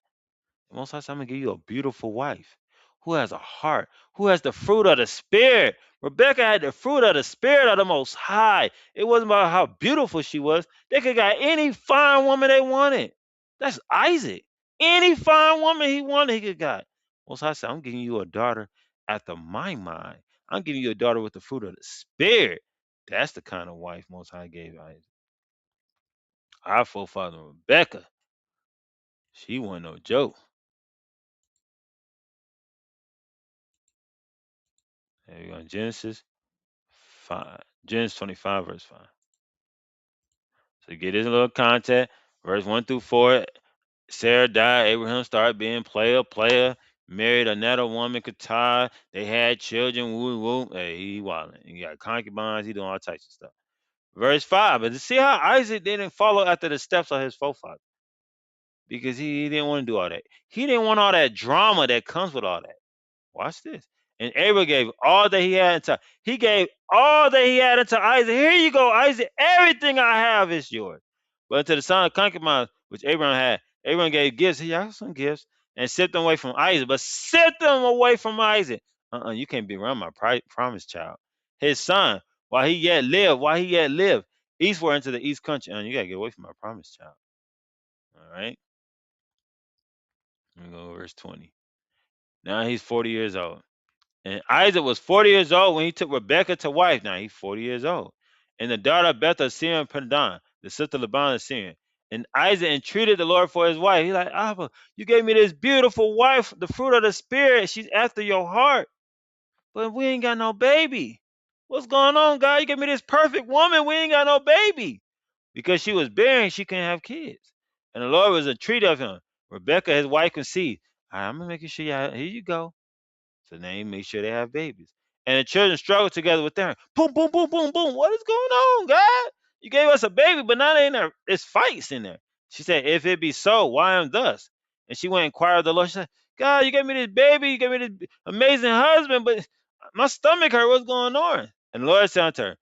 And most times I'm gonna give you a beautiful wife who has a heart, who has the fruit of the spirit. Rebecca had the fruit of the spirit of the most high. It wasn't about how beautiful she was. They could got any fine woman they wanted. That's Isaac. Any fine woman he wanted, he could got. Most High said, I'm giving you a daughter after my mind. I'm giving you a daughter with the fruit of the spirit. That's the kind of wife Most High gave Isaac. Our forefather Rebecca, she wasn't no joke. There we go. Genesis 5. Genesis 25, verse 5. So get this little context. Verse 1 through 4. Sarah died. Abraham started being player. Married another woman, Qatar. They had children. Woo woo. Hey, he wilding. He got concubines. He doing all types of stuff. Verse 5. But to see how Isaac didn't follow after the steps of his forefather because he didn't want to do all that. He didn't want all that drama that comes with all that. Watch this. And Abraham gave all that he had unto he gave all that he had unto Isaac. Here you go, Isaac. Everything I have is yours. But to the son of concubine, which Abraham had, Abraham gave gifts. He had some gifts and sent them away from Isaac. But sent them away from Isaac. You can't be around my promised child. His son, while he yet lived, eastward into the east country. You gotta get away from my promised child. All right. Let me go to verse 20. Now he's 40 years old. And Isaac was 40 years old when he took Rebekah to wife. Now he's 40 years old. And the daughter of Beth of Syrian Padan, the sister of Laban of Syrian. And Isaac entreated the Lord for his wife. He's like, Abba, you gave me this beautiful wife, the fruit of the spirit. She's after your heart. But we ain't got no baby. What's going on, God? You gave me this perfect woman. We ain't got no baby. Because she was barren, she couldn't have kids. And the Lord was entreated of him. Rebekah, his wife, conceived. All right, I'm going to make sure here you go. So they make sure they have babies. And the children struggle together with them. Boom, boom, boom, boom, boom. What is going on, God? You gave us a baby, but now they in there. There's fights in there. She said, if it be so, why am thus? And she went and inquired of the Lord. She said, God, you gave me this baby. You gave me this amazing husband, but my stomach hurt. What's going on? And the Lord said unto her,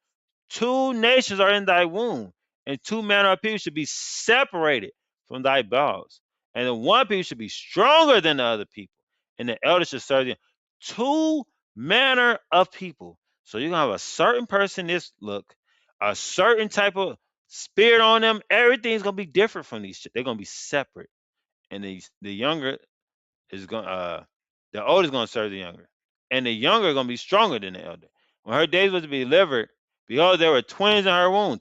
two nations are in thy womb, and two manner of people should be separated from thy bowels. And the one people should be stronger than the other people, and the elder should serve them. Two manner of people. So you're gonna have a certain person this look, a certain type of spirit on them. Everything's gonna be different from these. They're gonna be separate, and the younger is going the older is gonna serve the younger, and the younger is gonna be stronger than the elder. When her days was to be delivered, behold, there were twins in her womb,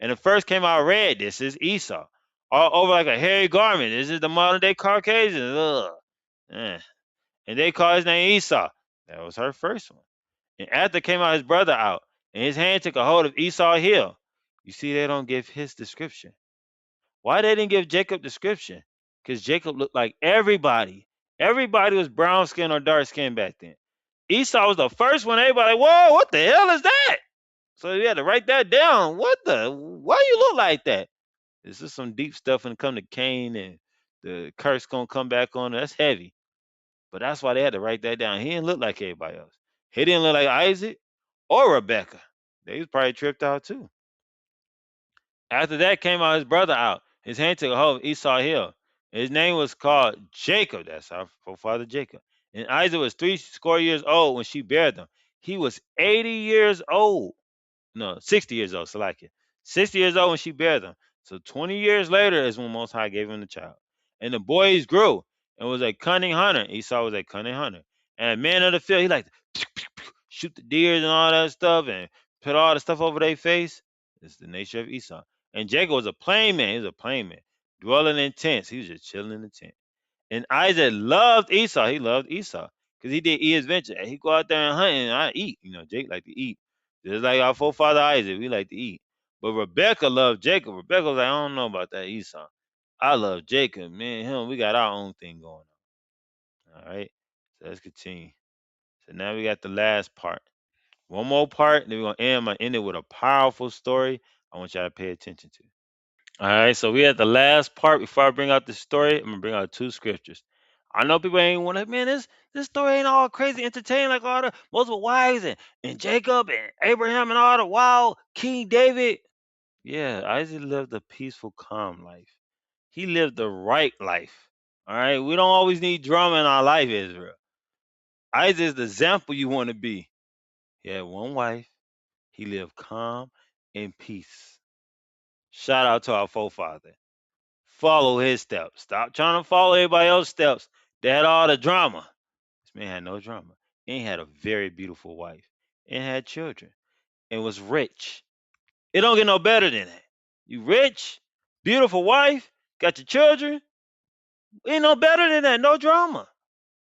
and the first came out red. This is Esau, all over like a hairy garment. This is the modern day Caucasian. Ugh. Eh. And they called his name Esau. That was her first one. And after came out his brother out, and his hand took a hold of Esau's heel. You see, they don't give his description. Why they didn't give Jacob description? Because Jacob looked like everybody. Everybody was brown skin or dark skin back then. Esau was the first one. Everybody, like, whoa, what the hell is that? So you had to write that down. Why you look like that? This is some deep stuff when it come to Cain and the curse gonna come back on. That's heavy. But that's why they had to write that down. He didn't look like everybody else. He didn't look like Isaac or Rebecca. They was probably tripped out too. After that came out his brother out. His hand took a hold of Esau Hill. His name was called Jacob. That's our forefather Jacob. And Isaac was 60 years old when she bare them. He was 80 years old. No, 60 years old, Salakia. 60 years old when she bare them. So 20 years later is when Most High gave him the child. And the boys grew and was a cunning hunter. Esau was a cunning hunter. And a man of the field, he liked to shoot the deers and all that stuff and put all the stuff over their face. It's the nature of Esau. And Jacob was a plain man. He was a plain man, dwelling in tents. He was just chilling in the tent. And Isaac loved Esau. He loved Esau because he did eat his venture. He go out there and hunt and I eat. Jake like to eat. Just like our forefather Isaac, we like to eat. But Rebecca loved Jacob. Rebecca was like, I don't know about that Esau. I love Jacob. Me and him, we got our own thing going on. All right. So let's continue. So now we got the last part. One more part, then we're gonna end. I'm gonna end it with a powerful story I want y'all to pay attention to. All right, so we at the last part. Before I bring out the story, I'm gonna bring out two scriptures. I know people ain't want to, man. This story ain't all crazy entertaining like all the multiple wives and Jacob and Abraham and all the wild King David. Yeah, Isaac lived a peaceful, calm life. He lived the right life. All right, we don't always need drama in our life, Israel. Isaac is the example you want to be. He had one wife. He lived calm and peace. Shout out to our forefather. Follow his steps. Stop trying to follow everybody else's steps. They had all the drama. This man had no drama. And he had a very beautiful wife. And had children. And was rich. It don't get no better than that. You rich, beautiful wife, got your children. Ain't no better than that. No drama.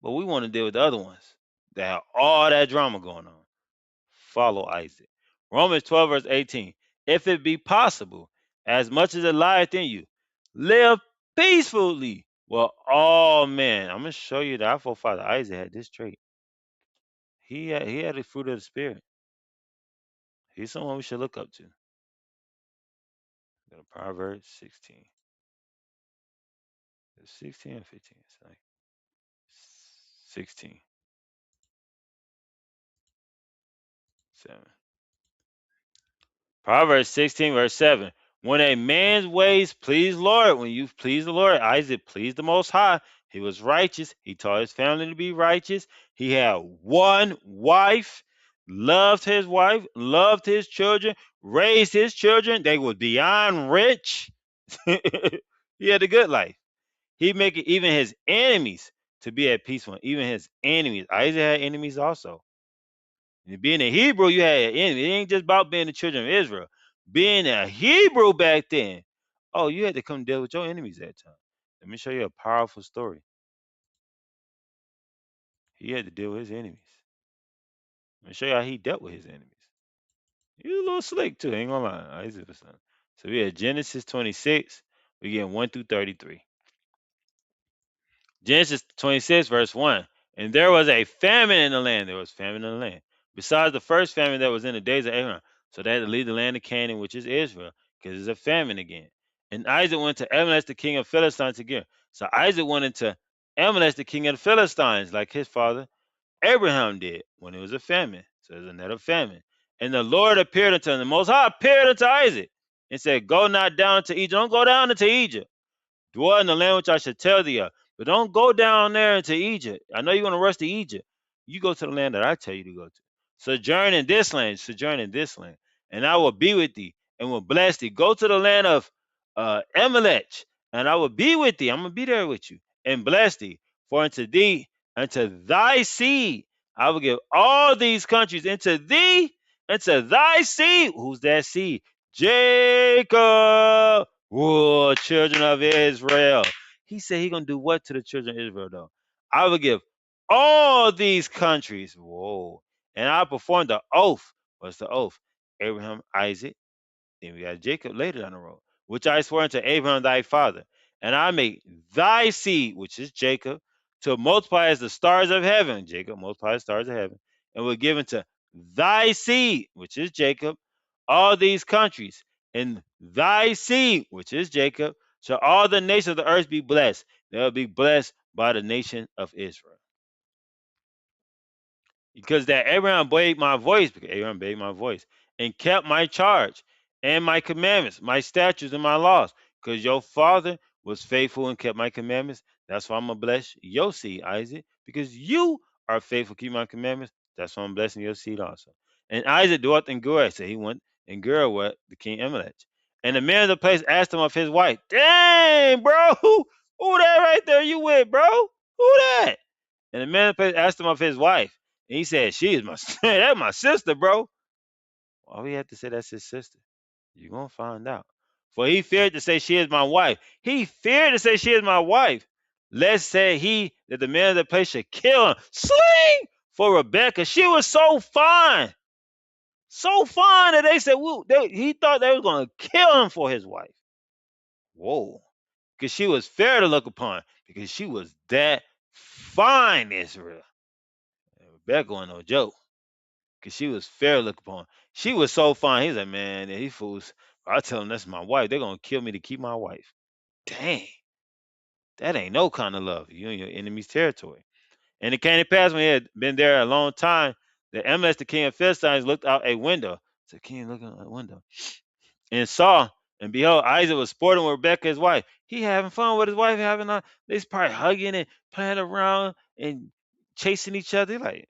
But we want to deal with the other ones that have all that drama going on. Follow Isaac. Romans 12, verse 18. If it be possible, as much as it lieth in you, live peacefully Well, oh man, I'm gonna show you that our forefather Isaac had this trait. He had the fruit of the spirit. He's someone we should look up to. Go to Proverbs 16. It's 16 or 15. It's like 16, 7. Proverbs 16, verse 7. When a man's ways please Lord, when you please the Lord, Isaac pleased the Most High. He was righteous. He taught his family to be righteous. He had one wife, loved his children, raised his children. They were beyond rich. He had a good life. He make it even his enemies to be at peace with him. Even his enemies. Isaac had enemies also. And being a Hebrew, you had an enemy. It ain't just about being the children of Israel. Being a Hebrew back then, oh, you had to come deal with your enemies that time. Let me show you a powerful story. He had to deal with his enemies. Let me show you how he dealt with his enemies. He was a little slick too, ain't gonna lie. Isaac was something. So we had Genesis 26, we get 1 through 33. Genesis 26, verse 1. And there was a famine in the land. There was famine in the land. Besides the first famine that was in the days of Abraham. So they had to leave the land of Canaan, which is Israel, because it's a famine again. And Isaac went to Amalek, the king of Philistines, again. So Isaac went into Amalek, the king of the Philistines, like his father Abraham did when it was a famine. So there's another famine. And the Lord appeared unto him. The Most High appeared unto Isaac and said, Go not down to Egypt. Don't go down into Egypt. Dwell in the land which I should tell thee of. But don't go down there into Egypt. I know you're going to rush to Egypt. You go to the land that I tell you to go to. Sojourn in this land, and I will be with thee and will bless thee. Go to the land of Amalek, and I will be with thee. I'm going to be there with you and bless thee. For unto thee, unto thy seed, I will give all these countries into thee, into thy seed. Who's that seed? Jacob. Whoa, children of Israel. He said he gonna do what to the children of Israel though? I will give all these countries. Whoa. And I performed the oath. What's the oath? Abraham, Isaac, then we got Jacob later down the road, which I swore unto Abraham thy father. And I make thy seed, which is Jacob, to multiply as the stars of heaven. Jacob multiply the stars of heaven, and will give unto thy seed, which is Jacob, all these countries. And thy seed, which is Jacob, shall all the nations of the earth be blessed. They will be blessed by the nation of Israel. Because that Abraham obeyed my voice, because Abraham obeyed my voice, and kept my charge and my commandments, my statutes and my laws. Because your father was faithful and kept my commandments. That's why I'm gonna bless your seed, Isaac, because you are faithful, keep my commandments. That's why I'm blessing your seed also. And Isaac dwelt in Gerar. So he went in Gerar with the king Amalek. And the man of the place asked him of his wife. Dang, bro, who that right there you with, bro? Who that? And the man of the place asked him of his wife. And he said, She is my that's my sister, bro. Why we have to say that's his sister? You're gonna find out. For he feared to say she is my wife. He feared to say she is my wife. Lest say he that the man of the place should kill him. Sling for Rebecca. She was so fine. So fine that they said, he thought they were gonna kill him for his wife. Whoa. Because she was fair to look upon. Because she was that fine, Israel. And Rebecca wasn't no joke. Because she was fair to look upon. She was so fine. He's like, man, these fools, I tell them that's my wife. They're going to kill me to keep my wife. Dang, that ain't no kind of love. You in your enemy's territory. And it came to pass when he had been there a long time that Amalek, the king of Philistines, looked out a window. So the king looking out a window and saw, and behold, Isaac was sporting with Rebekah, his wife. He having fun with his wife, they's probably hugging and playing around and chasing each other. Like,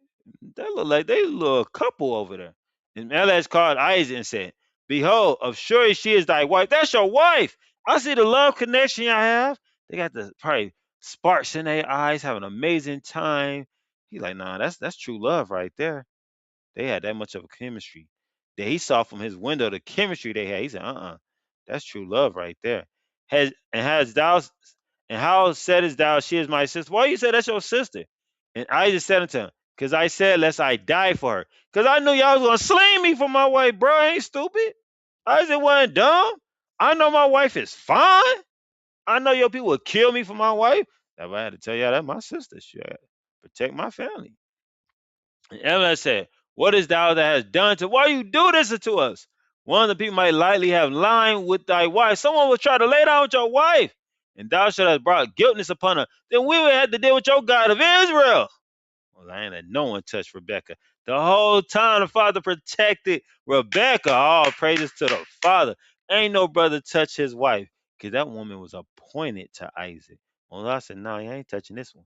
that look like they a little couple over there. And Amalek called Isaac and said, Behold, of surely she is thy wife. That's your wife. I see the love connection y'all have. They got the probably sparks in their eyes, having an amazing time. He's like, nah, that's true love right there. They had that much of a chemistry that he saw from his window. The chemistry they had. He said, that's true love right there. Has and has thou and how saidest thou she is my sister? Why you say that's your sister? And Isaac said unto him, because I said, lest I die for her. Because I knew y'all was gonna slay me for my wife, bro. I ain't stupid. Isaac wasn't dumb. I know my wife is fine. I know your people would kill me for my wife. That's why I had to tell y'all that my sister should protect my family. And Amalek said, what is thou that hast done to why you do this to us? One of the people might lightly have lying with thy wife. Someone will try to lay down with your wife, and thou should have brought guiltness upon her. Then we would have to deal with your God of Israel. Well, I ain't let no one touch Rebecca. The whole time the father protected Rebecca. All praises to the father. Ain't no brother touch his wife, because that woman was appointed to Isaac. Well, I said, no, you ain't touching this one.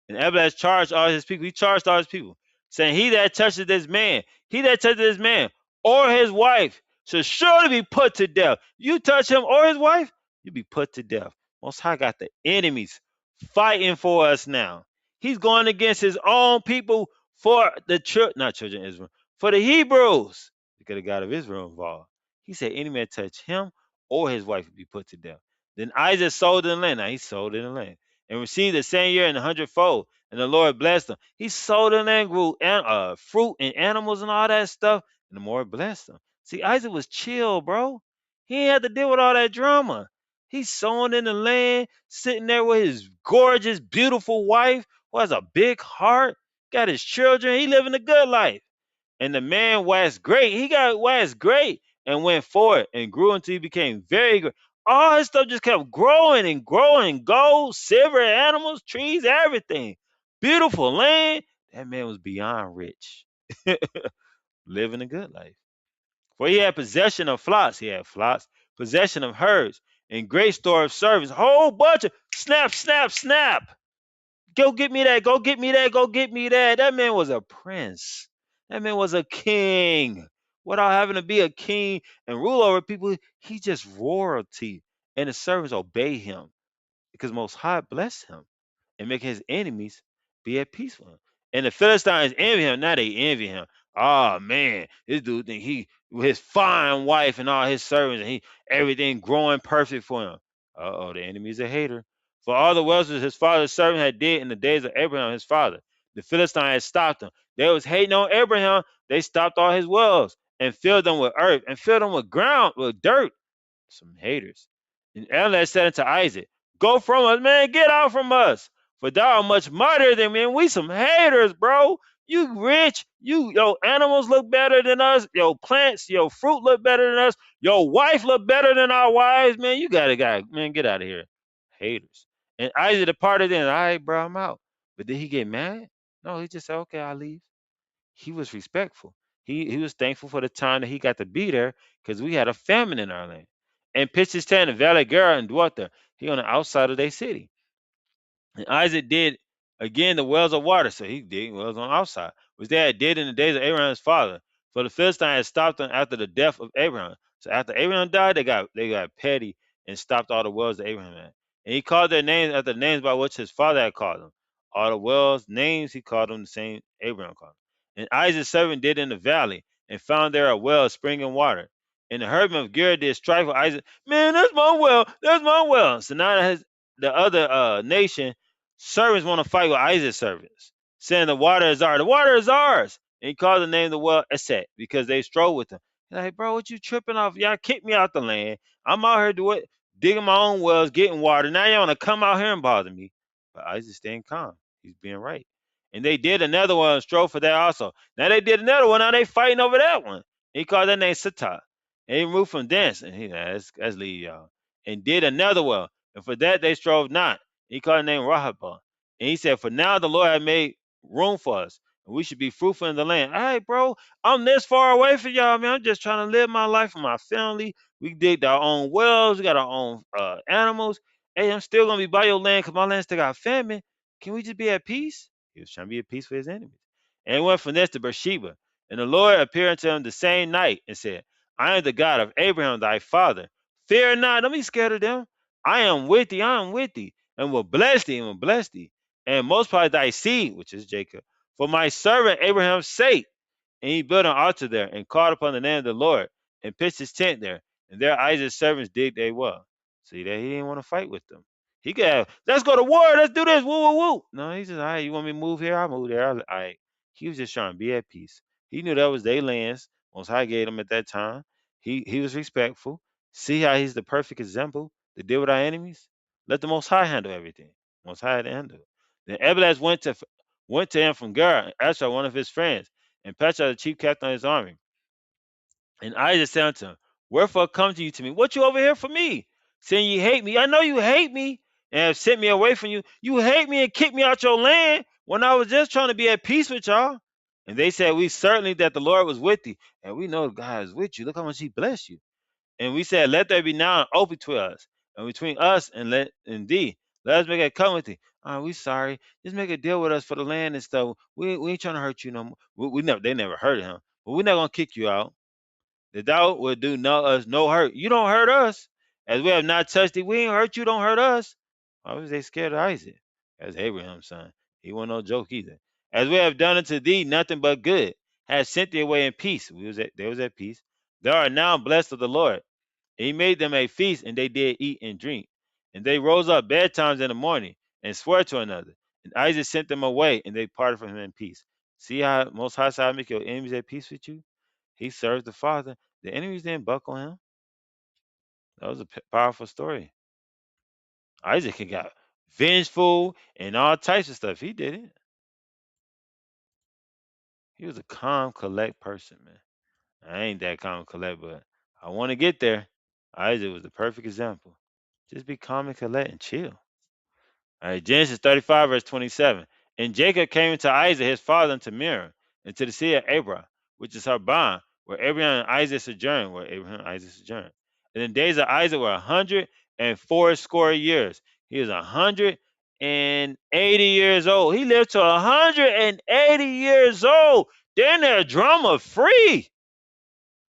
And Abimelech charged all his people. He charged all his people, saying, he that touches this man, he that touches this man or his wife should surely be put to death. You touch him or his wife, you be put to death. Most High got the enemies fighting for us now. He's going against his own people for the not children of Israel, for the Hebrews. Because the God of Israel involved. He said, any man touch him or his wife will be put to death. Then Isaac sold in the land. Now he sold in the land and received the same year in a hundredfold. And the Lord blessed him. He sold in and grew fruit and animals and all that stuff. And the Lord blessed him. See, Isaac was chill, bro. He ain't had to deal with all that drama. He's sowing in the land, sitting there with his gorgeous, beautiful wife who has a big heart, got his children. He living a good life. And the man waxed great. He got waxed great and went forward and grew until he became very great. All his stuff just kept growing and growing. Gold, silver, animals, trees, everything. Beautiful land. That man was beyond rich. Living a good life. For he had possession of flocks. He had flocks, possession of herds, and great store of servants. Whole bunch of snap, snap, snap. Go get me that. Go get me that. Go get me that. That man was a prince. That man was a king. Without having to be a king and rule over people, he just royalty. And the servants obey him because Most High bless him and make his enemies be at peace with him. And the Philistines envy him. Now they envy him. Oh man, this dude think he with his fine wife and all his servants and he everything growing perfect for him. Uh-oh, the enemy's a hater. For all the wells that his father's servant had did in the days of Abraham, his father, the Philistine had stopped them. They was hating on Abraham. They stopped all his wells and filled them with earth and filled them with ground, with dirt. Some haters. And Amalek said unto Isaac, go from us, man, get out from us. For thou art much mightier than me. And we some haters, bro. You rich. Your animals look better than us. Your plants, your fruit look better than us. Your wife look better than our wives, man. You gotta, man, get out of here. Haters. And Isaac departed and all right, bro, I'm out. But did he get mad? No, he just said, okay, I'll leave. He was respectful. He was thankful for the time that he got to be there because we had a famine in our land. And pitched his tent in Valley Gera and dwelt there. He on the outside of their city. And Isaac did again the wells of water. So he did wells on the outside, which they had did in the days of Abraham's father. For the Philistines had stopped them after the death of Abraham. So after Abraham died, they got petty and stopped all the wells that Abraham had. And he called their names after the names by which his father had called them. All the wells, names, he called them the same Abraham called them. And Isaac's servant did in the valley and found there a well springing water. And the herdmen of Gera did strife with Isaac. Man, that's my well. That's my well. So now that the other nation servants want to fight with Isaac's servants, saying the water is ours. The water is ours. And he called the name of the well Esek because they strove with him. He's like, bro, what you tripping off? Y'all kicked me out the land. I'm out here digging my own wells, getting water. Now you want to come out here and bother me. But Isaac staying calm. He's being right. And they did another one and strove for that also. Now they did another one. Now they fighting over that one. He called that name Sitah. And he moved from thence. And let's leave y'all. And did another well. And for that they strove not. He called the name Rahabah. And he said, for now the Lord had made room for us. And we should be fruitful in the land. Hey, bro, I'm this far away from y'all, man. I'm just trying to live my life with my family. We dig our own wells. We got our own animals. Hey, I'm still going to be by your land because my land still got famine. Can we just be at peace? He was trying to be at peace for his enemies. And he went from this to Beersheba. And the Lord appeared unto him the same night and said, I am the God of Abraham, thy father. Fear not. Don't be scared of them. I am with thee. I am with thee and will bless thee and will bless thee and multiply thy seed, which is Jacob, for my servant Abraham's sake. And he built an altar there and called upon the name of the Lord and pitched his tent there. And there Isaac's servants digged a well. See that he didn't want to fight with them. He could have, let's go to war, let's do this, woo, woo, woo. No, he said, all right, you want me to move here? I'll move there. All right. He was just trying to be at peace. He knew that was their lands. Most High gave them at that time. He was respectful. See how he's the perfect example to deal with our enemies? Let the Most High handle everything. Most High had to handle it. Then Ebeles went to him from Gerar, Asher, one of his friends, and Petra, the chief captain of his army. And Isaac said unto him, wherefore come you to me? What you over here for me? Saying you hate me. I know you hate me and have sent me away from you. You hate me and kicked me out your land when I was just trying to be at peace with y'all. And they said, we certainly that the Lord was with thee. And we know God is with you. Look how much he blessed you. And we said, let there be now an oath between us, and between us and thee. Let us make a covenant with thee. We sorry. Just make a deal with us for the land and stuff. We ain't trying to hurt you no more. We never they never hurt him. But we're not gonna kick you out. That thou will do us no hurt. You don't hurt us. As we have not touched thee, we ain't hurt you, don't hurt us. Why was they scared of Isaac? That's Abraham's son. He wasn't no joke either. As we have done unto thee nothing but good, has sent thee away in peace. They was at peace. They are now blessed of the Lord. And he made them a feast, and they did eat and drink. And they rose up bedtimes in the morning and swore to another. And Isaac sent them away, and they parted from him in peace. See how Most High side make your enemies at peace with you? He served the Father. The enemies didn't buckle him. That was a powerful story. Isaac got vengeful and all types of stuff. He didn't. He was a calm, collect person, man. I ain't that calm and collect, but I want to get there. Isaac was the perfect example. Just be calm and collect and chill. All right, Genesis 35, verse 27. And Jacob came into Isaac, his father, unto Merah, and to the sea of Abraham, which is Haran, where Abraham and Isaac sojourned, And the days of Isaac were 180 years. He was 180 years old. He lived to 180 years old. Then they're drama free.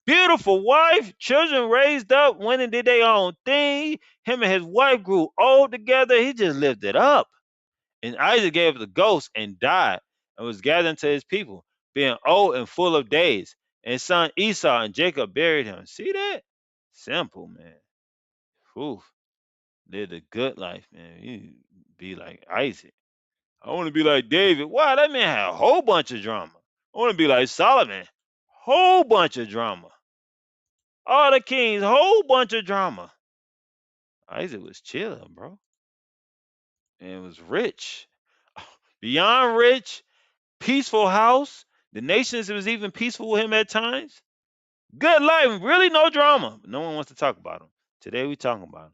Beautiful wife, children raised up, went and did their own thing. Him and his wife grew old together. He just lived it up. And Isaac gave up the ghost and died, and was gathered unto his people, being old and full of days. And his son Esau and Jacob buried him. See that? Simple, man. Whew. Lived a good life, man. You be like Isaac. I want to be like David. Wow, that man had a whole bunch of drama. I want to be like Solomon. Whole bunch of drama. All the kings, whole bunch of drama. Isaac was chilling, bro. And was rich. Beyond rich, peaceful house. The nations was even peaceful with him at times. Good life, really no drama. No one wants to talk about him. Today we talking about him.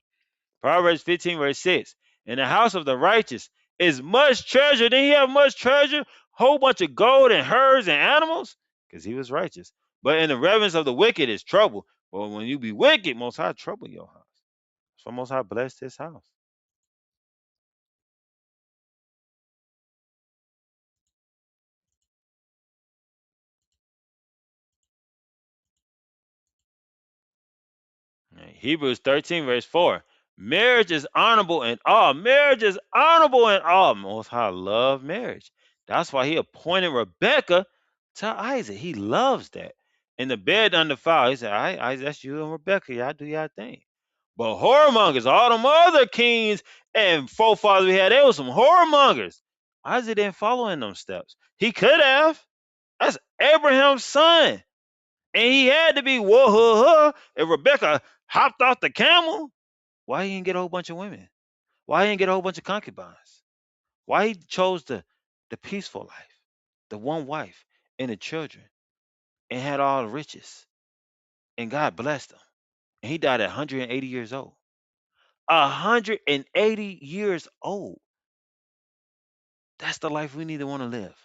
Proverbs 15, verse 6. In the house of the righteous is much treasure. Didn't he have much treasure? Whole bunch of gold and herds and animals? Because he was righteous. But in the reverence of the wicked is trouble. But when you be wicked, Most High trouble your house. So Most High blessed his house. Hebrews 13, verse 4. Marriage is honorable in all. Marriage is honorable in all. Most High love marriage. That's why he appointed Rebecca to Isaac. He loves that. In the bed undefiled, he said, all right, Isaac, that's you and Rebecca. Y'all do y'all thing. But whoremongers, all them other kings and forefathers we had, they were some whoremongers. Isaac didn't follow in them steps. He could have. That's Abraham's son. And he had to be whoa, if Rebecca hopped off the camel. Why he didn't get a whole bunch of women? Why he didn't get a whole bunch of concubines? Why he chose the peaceful life, the one wife and the children, and had all the riches, and God blessed him, and he died at 180 years old. 180 years old. That's the life we need to want to live.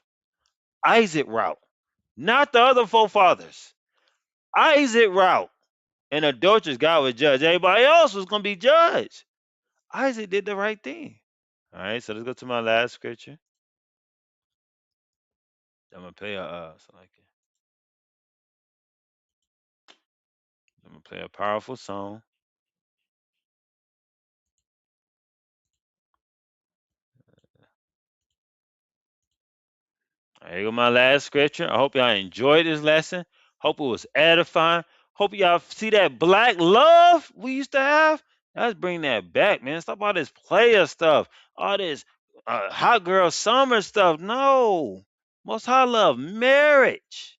Isaac route, not the other forefathers. Isaac route. And adulterous, God would judge. Everybody else was going to be judged. Isaac did the right thing. All right, so let's go to my last scripture. I'm gonna play I'm gonna play a powerful song. Here go my last scripture. I hope y'all enjoyed this lesson. Hope it was edifying. Hope y'all see that black love we used to have. Let's bring that back, man. Stop all this player stuff, all this hot girl summer stuff. No, Most High love marriage.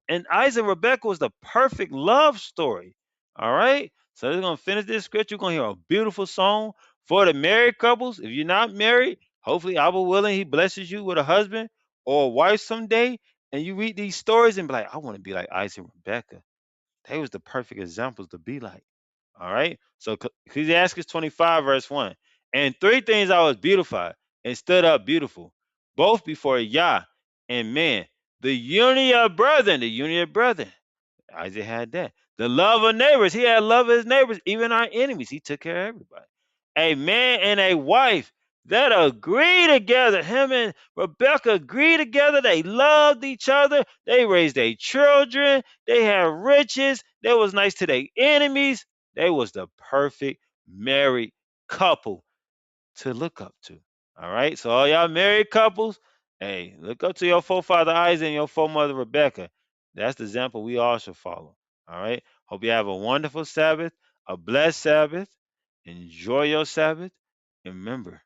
And Isaac and Rebecca was the perfect love story. All right. So we're gonna finish this scripture. We're gonna hear a beautiful song For the married couples, if you're not married, hopefully, Abba willing, He blesses you with a husband or a wife someday, and you read these stories and be like, I want to be like Isaac and Rebecca. They was the perfect examples to be like. All right. So Ecclesiastes 25, verse 1. And three things I was beautified and stood up beautiful, both before Yah and man. The unity of brethren, the unity of brethren. Isaac had that. The love of neighbors. He had love of his neighbors, even our enemies. He took care of everybody. A man and a wife that agree together. Him and Rebecca agree together. They loved each other. They raised their children. They had riches. They was nice to their enemies. They was the perfect married couple to look up to. All right. So all y'all married couples, hey, look up to your forefather Isaac and your foremother Rebecca. That's the example we all should follow. All right. Hope you have a wonderful Sabbath, a blessed Sabbath. Enjoy your Sabbath. And remember,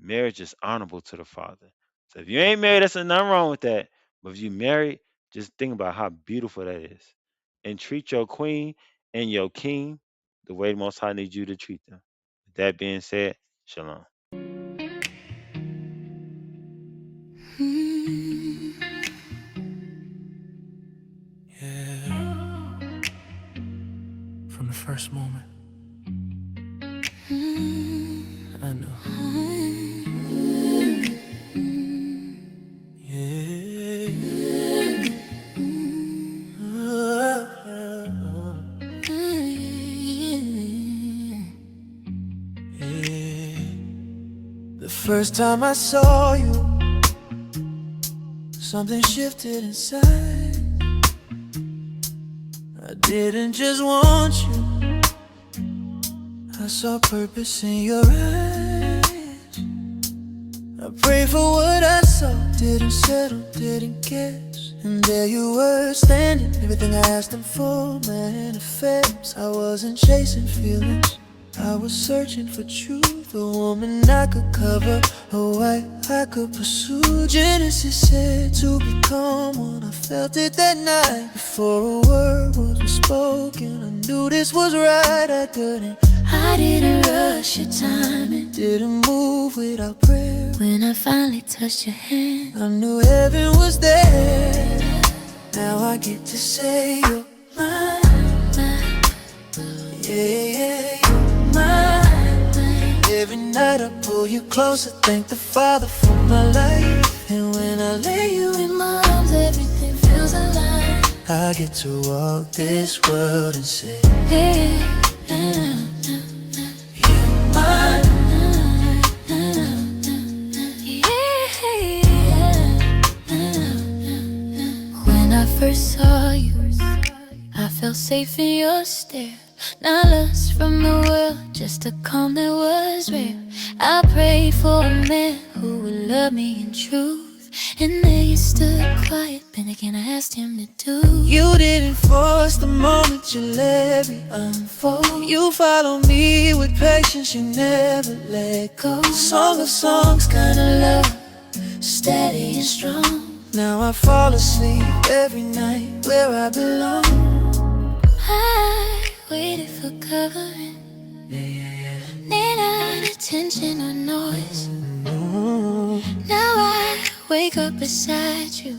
marriage is honorable to the Father. So if you ain't married, there's nothing wrong with that. But if you married, just think about how beautiful that is. And treat your queen and your king the way the Most High needs you to treat them. With that being said, shalom. Yeah. From the first moment, I know. Yeah. Yeah. The first time I saw you, something shifted inside. I didn't just want you, I saw purpose in your eyes. I prayed for what I saw, didn't settle, didn't guess. And there you were standing, everything I asked him for manifests. I wasn't chasing feelings, I was searching for truth. A woman I could cover, a wife I could pursue. Genesis said to become one. I felt it that night before a word was spoken. I knew this was right. I didn't rush your timing, didn't move without prayer. When I finally touched your hand, I knew heaven was there. Now I get to say you're mine. Yeah, you're mine. Every night I pull you closer, thank the Father for my life. And when I lay you in my arms, everything feels alive. I get to walk this world and say, hey, you're mine. When I first saw you, I felt safe in your stare. Not lost from the world, just a calm that was rare. I prayed for a man who would love me in truth, and there you stood quiet, then again I asked him to do. You didn't force the moment, you let me unfold. You followed me with patience, you never let go. Song of songs, kind of love, steady and strong. Now I fall asleep every night where I belong. I waited for covering, need not attention or noise. Now I wake up beside you,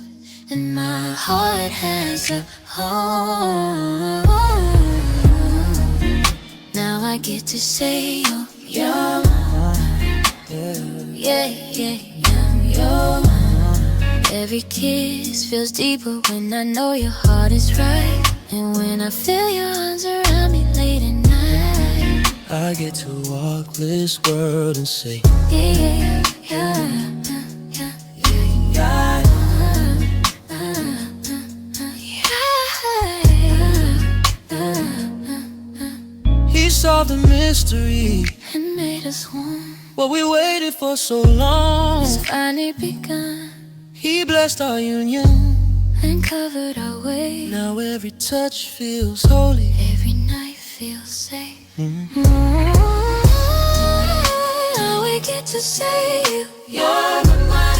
and my heart has a home. Now I get to say you're mine. Yeah, you're mine. Every kiss feels deeper when I know your heart is right. And when I feel your arms around me late at night, I get to walk this world and say, yeah. He solved the mystery and made us one. What we waited for so long has finally begun. He blessed our union and covered our way. Now every touch feels holy, every night feels safe. Now we get to say you're mine.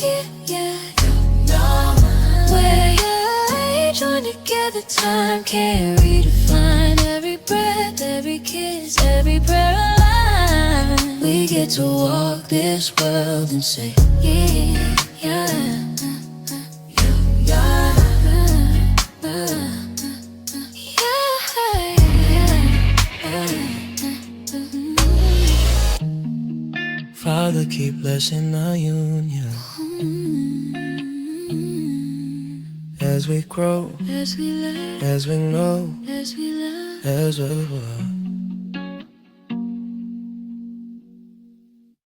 Yeah, you're mine. Where you join together, time can't redefine every breath. every kiss, every prayer line. We get to walk this world and say, yeah, yeah. Father, keep blessing our union as we grow, As we learn, as we know, as we love. as we love.